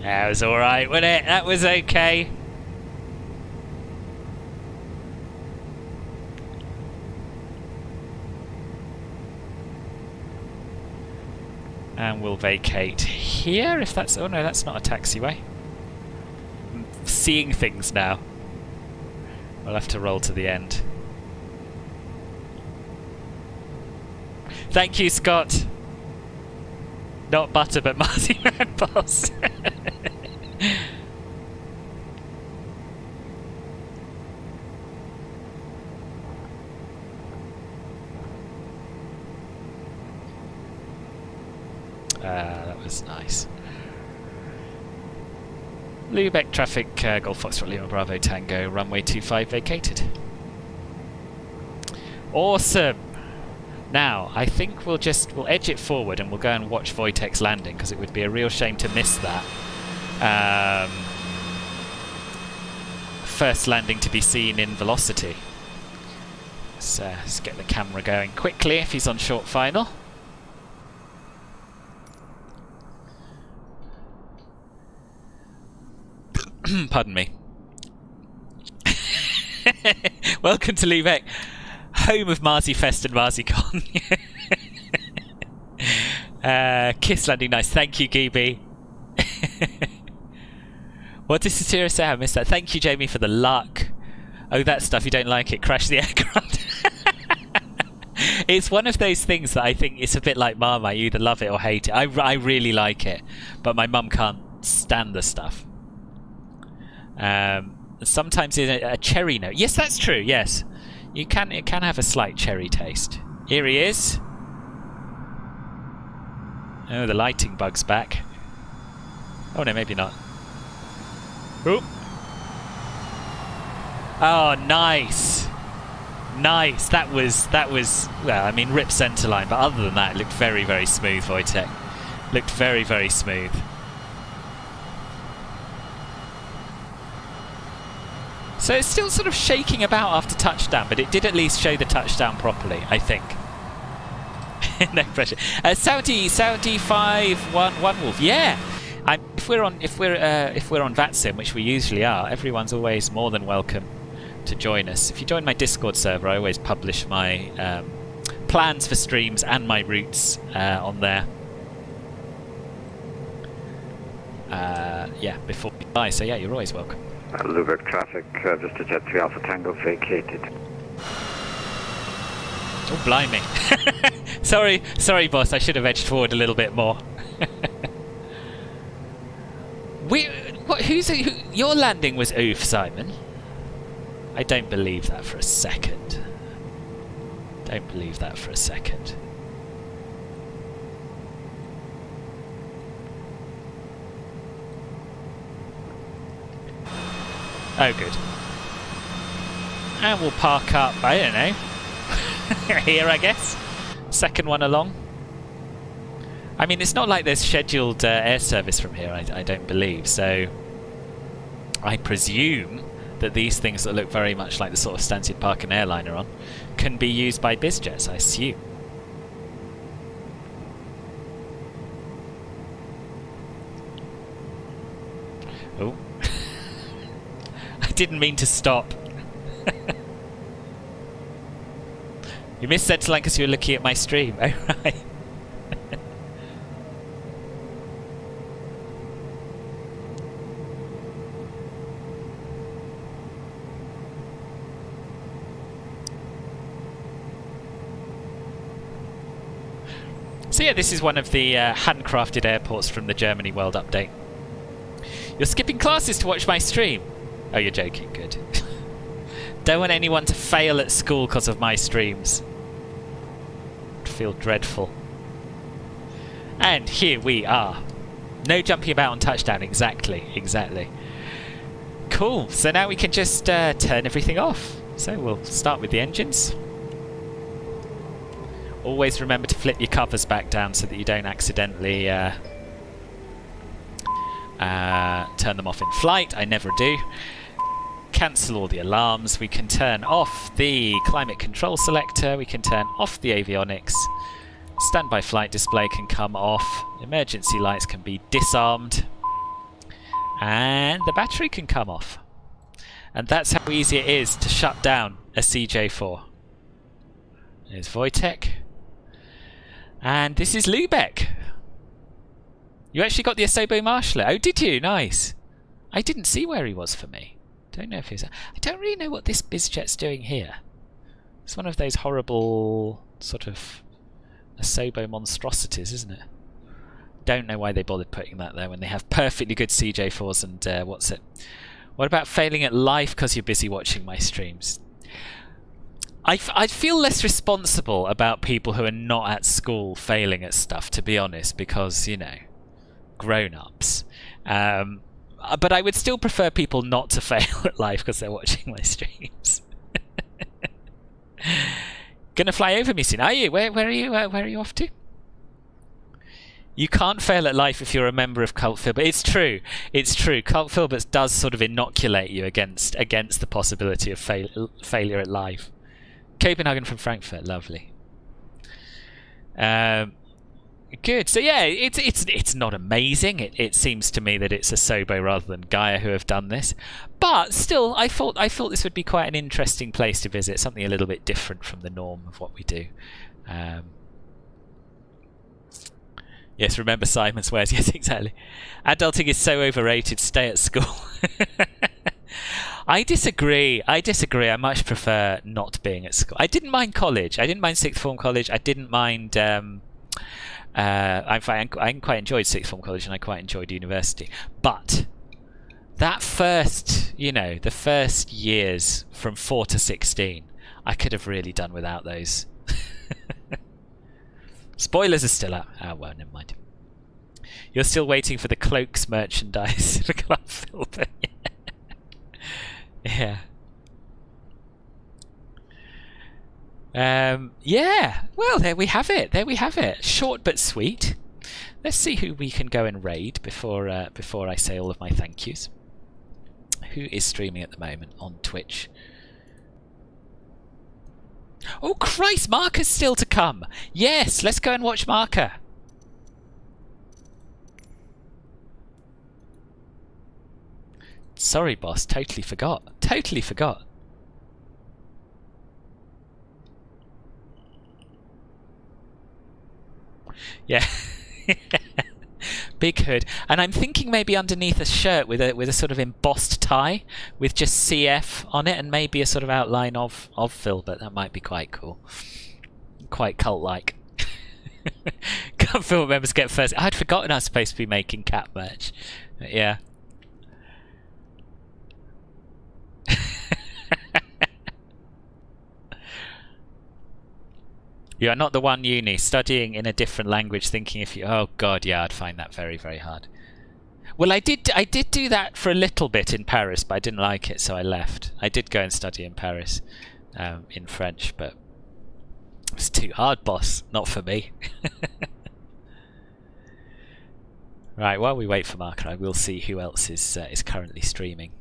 That was alright, wasn't it? That was okay. And we'll vacate here if that's... Oh no, that's not a taxiway. I'm seeing things now. We'll have to roll to the end. Thank you, Scott. Not butter, but marzipan balls. That was nice. Lübeck traffic, Golf Foxtrot Lima Bravo Tango, runway 25 vacated. Awesome. Now, I think we'll edge it forward and we'll go and watch Wojtek's landing, because it would be a real shame to miss that. First landing to be seen in velocity. Let's get the camera going quickly if he's on short final. Pardon me. Welcome to Lübeck, home of MarziFest and MarziCon. Kiss landing nice. Thank you, Gibi. What did Satira say? I missed that. Thank you, Jamie, for the luck. Oh, that stuff, you don't like it. Crash the aircraft. It's one of those things that I think it's a bit like Marmite. You either love it or hate it. I really like it, but my mum can't stand the stuff. Sometimes in a cherry note. Yes, that's true. Yes, it can have a slight cherry taste. Here he is. Oh, the lighting bug's back. Oh no, maybe not. Oop. Oh, nice, nice. That was well, I mean, rip centerline, but other than that, it looked very, very smooth. Wojtek looked very, very smooth. So it's still sort of shaking about after touchdown, but it did at least show the touchdown properly, I think. No pressure. Saudi 511 Wolf. Yeah. If we're on VATSIM, which we usually are, everyone's always more than welcome to join us. If you join my Discord server, I always publish my plans for streams and my routes on there. Yeah, before we buy. So yeah, you're always welcome. Lübeck traffic, just a Jet 3 Alpha Tango vacated. Oh, blimey. sorry, boss. I should have edged forward a little bit more. Your landing was oof, Simon. I don't believe that for a second. Don't believe that for a second. Oh, good. And we'll park up, I don't know, here, I guess. Second one along. I mean, it's not like there's scheduled air service from here, I don't believe, so I presume that these things that look very much like the sort of stance you'd park an airliner on can be used by BizJets, I assume. Oh. I didn't mean to stop. You missed centerline because you were looking at my stream. Oh, right. So yeah, this is one of the handcrafted airports from the Germany World Update. You're skipping classes to watch my stream. Oh, you're joking. Good. Don't want anyone to fail at school because of my streams. I'd feel dreadful. And here we are. No jumping about on touchdown. Exactly. Exactly. Cool. So now we can just turn everything off. So we'll start with the engines. Always remember to flip your covers back down so that you don't accidentally turn them off in flight. I never do. Cancel all the alarms. We can turn off the climate control selector. We can turn off the avionics. Standby flight display can come off. Emergency lights can be disarmed. And the battery can come off. And that's how easy it is to shut down a CJ4. There's Wojtek. And this is Lübeck. You actually got the Asobo Marshaller. Oh, did you? Nice. I didn't see where he was for me. Don't know if he's... I don't really know what this bizjet's doing here. It's one of those horrible sort of Asobo monstrosities, isn't it? Don't know why they bothered putting that there when they have perfectly good CJ4s and what's it? What about failing at life because you're busy watching my streams? I feel less responsible about people who are not at school failing at stuff, to be honest, because, you know, grown-ups. But I would still prefer people not to fail at life because they're watching my streams. Gonna fly over me soon, are you? Where are you? Where are you off to? You can't fail at life if you're a member of Cult Filbert. It's true. It's true. Cult Filbert does sort of inoculate you against the possibility of failure at life. Copenhagen from Frankfurt, lovely. Good. So yeah, it's not amazing. It seems to me that it's Asobo rather than Gaia who have done this, but still, I thought this would be quite an interesting place to visit. Something a little bit different from the norm of what we do. Yes, remember Simon's wares. Yes, exactly. Adulting is so overrated. Stay at school. I disagree. I much prefer not being at school. I didn't mind college. I didn't mind sixth form college. I didn't mind. I quite enjoyed sixth form college, and I quite enjoyed university. But that first, you know, the first years from 4 to 16, I could have really done without those. Spoilers are still out. Oh, well, never mind. You're still waiting for the Cloaks merchandise for Club Filbert. Yeah. Yeah. Well, there we have it. There we have it. Short but sweet. Let's see who we can go and raid before I say all of my thank yous. Who is streaming at the moment on Twitch? Oh Christ, Marker's still to come. Yes, let's go and watch Marker. Sorry, boss. Totally forgot. Totally forgot. Yeah. Big hood. And I'm thinking maybe underneath a shirt with a sort of embossed tie with just CF on it and maybe a sort of outline of Filbert. That might be quite cool. Quite cult-like. Cult Filbert members get first. I'd forgotten I was supposed to be making cat merch. But yeah. You are not the one, Uni, studying in a different language, thinking if you... Oh god, yeah, I'd find that very, very hard. Well, I did do that for a little bit in Paris, but I didn't like it, so I left. I did go and study in Paris, in French, but it was too hard, boss. Not for me. Right, while we wait for Marker, I will see who else is currently streaming.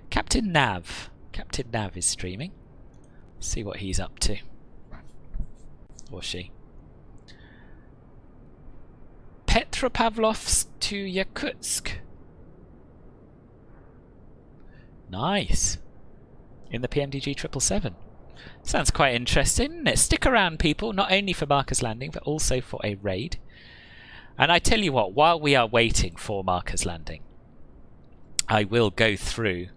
Captain Nav. Captain Nav is streaming. See what he's up to. Or she. Petropavlovsk to Yakutsk. Nice. In the PMDG 777. Sounds quite interesting, isn't it? Stick around, people, not only for Marker's Landing, but also for a raid. And I tell you what, while we are waiting for Marker's Landing, I will go through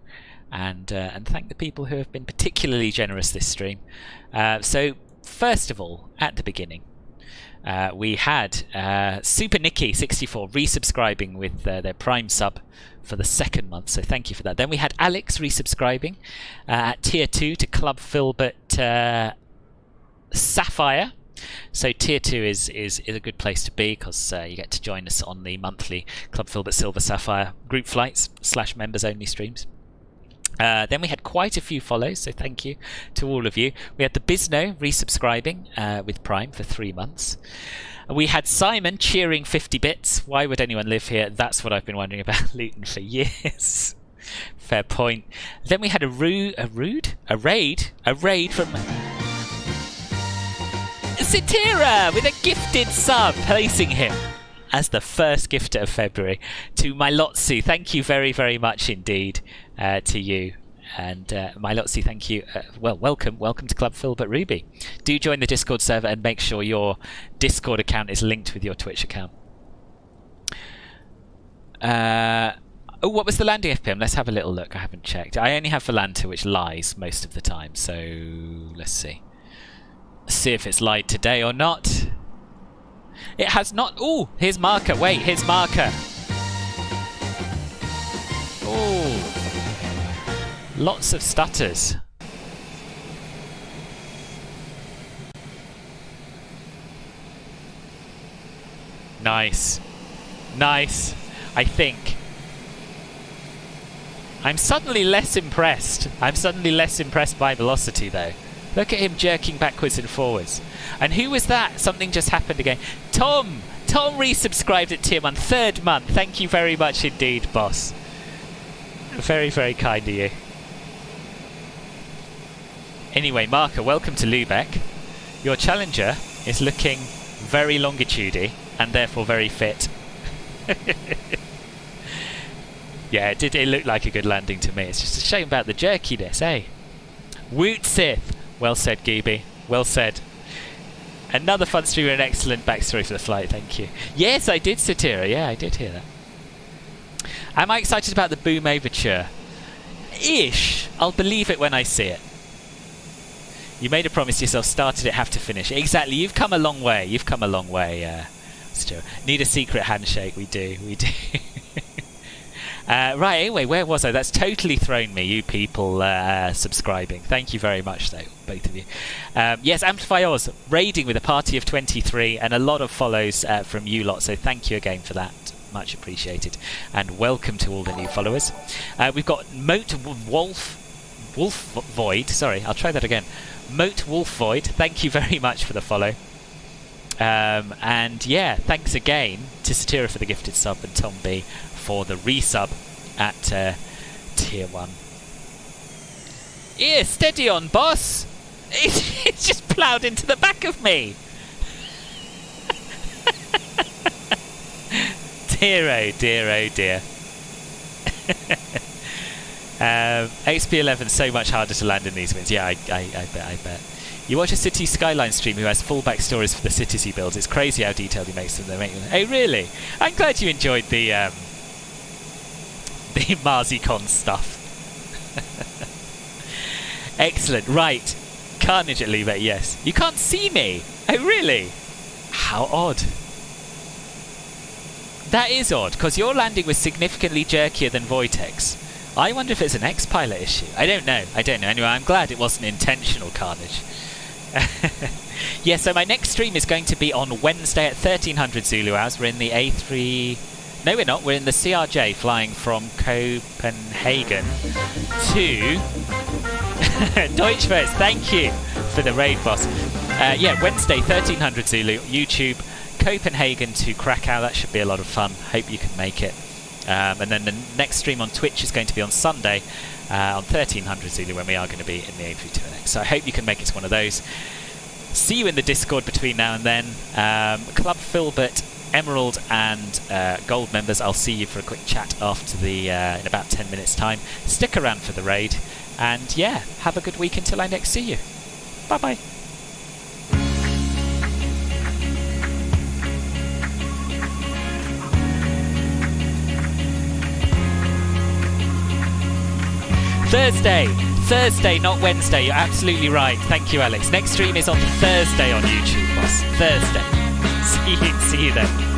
and thank the people who have been particularly generous this stream. So, first of all, at the beginning, We had Super Nicky 64 resubscribing with their Prime sub for the second month, so thank you for that. Then we had Alex resubscribing at tier 2 to Club Filbert Sapphire. So tier 2 is a good place to be, because you get to join us on the monthly Club Filbert Silver Sapphire group flights / members only streams. Then we had quite a few follows, so thank you to all of you. We had the Bizno resubscribing with Prime for 3 months. We had Simon cheering 50 bits. Why would anyone live here? That's what I've been wondering about Luton for years. Fair point. Then we had a raid from Satira with a gifted sub, placing him as the first gifter of February to Mylotsu. Thank you very, very much indeed to you. And Mylotsu, thank you. Welcome to Club Filbert Ruby. Do join the Discord server and make sure your Discord account is linked with your Twitch account. Oh, what was the landing FPM? Let's have a little look. I haven't checked. I only have Volanta, which lies most of the time. So let's see. See if it's lied today or not. It has not. Oh, here's marker. Wait, here's marker. Oh. Lots of stutters. Nice. Nice. I think. I'm suddenly less impressed. I'm suddenly less impressed by velocity, though. Look at him jerking backwards and forwards. And who was that? Something just happened again. Tom! Tom resubscribed at tier 1, 3rd month. Thank you very much indeed, boss. Very, very kind of you. Anyway, Marker, welcome to Lübeck. Your challenger is looking very longitude-y and therefore very fit. Yeah, it looked like a good landing to me. It's just a shame about the jerkiness, eh? Woot Sith! Well said, Geeby. Well said. Another fun streamer and excellent backstory for the flight, thank you. Yes, I did, Satira. Yeah, I did hear that. Am I excited about the Boom Overture? Ish. I'll believe it when I see it. You made a promise to yourself, started it, have to finish it. Exactly, you've come a long way. You've come a long way, Stu. Need a secret handshake, we do. Right, anyway, where was I? That's totally thrown me, you people subscribing. Thank you very much, though, both of you. Yes, Amplify Oz, raiding with a party of 23 and a lot of follows from you lot, so thank you again for that. Much appreciated. And welcome to all the new followers. We've got Moat Wolf Void. Sorry, I'll try that again. Moat Wolf Void, thank you very much for the follow. And yeah, thanks again to Satira for the gifted sub and Tom B for the resub at tier 1. Yeah, steady on, boss! It's just ploughed into the back of me! Dear oh dear oh dear. XP11 so much harder to land in these winds. Yeah, I bet. You watch a City Skyline stream who has full backstories for the cities he builds. It's crazy how detailed he makes them. Oh really? I'm glad you enjoyed the Marzicon stuff. Excellent. Right. Carnage at Lübeck, yes. You can't see me. Oh really? How odd. That is odd, because your landing was significantly jerkier than Voitex. I wonder if it's an X-Pilot issue. I don't know. Anyway, I'm glad it wasn't intentional, Carnage. Yeah, so my next stream is going to be on Wednesday at 1300 Zulu hours. We're in the A3... No, we're not. We're in the CRJ flying from Copenhagen to... Deutschwurst, thank you for the raid, boss. Yeah, Wednesday, 1300 Zulu, YouTube, Copenhagen to Krakow. That should be a lot of fun. Hope you can make it. And then the next stream on Twitch is going to be on Sunday on 1300 Zulu when we are going to be in the A32NX. So I hope you can make it to one of those. See you in the Discord between now and then. Club Filbert, Emerald and Gold members, I'll see you for a quick chat after the in about 10 minutes time. Stick around for the raid. And yeah, have a good week until I next see you. Bye-bye. Thursday, not Wednesday. You're absolutely right. Thank you, Alex. Next stream is on Thursday on YouTube, boss. Thursday. See you then.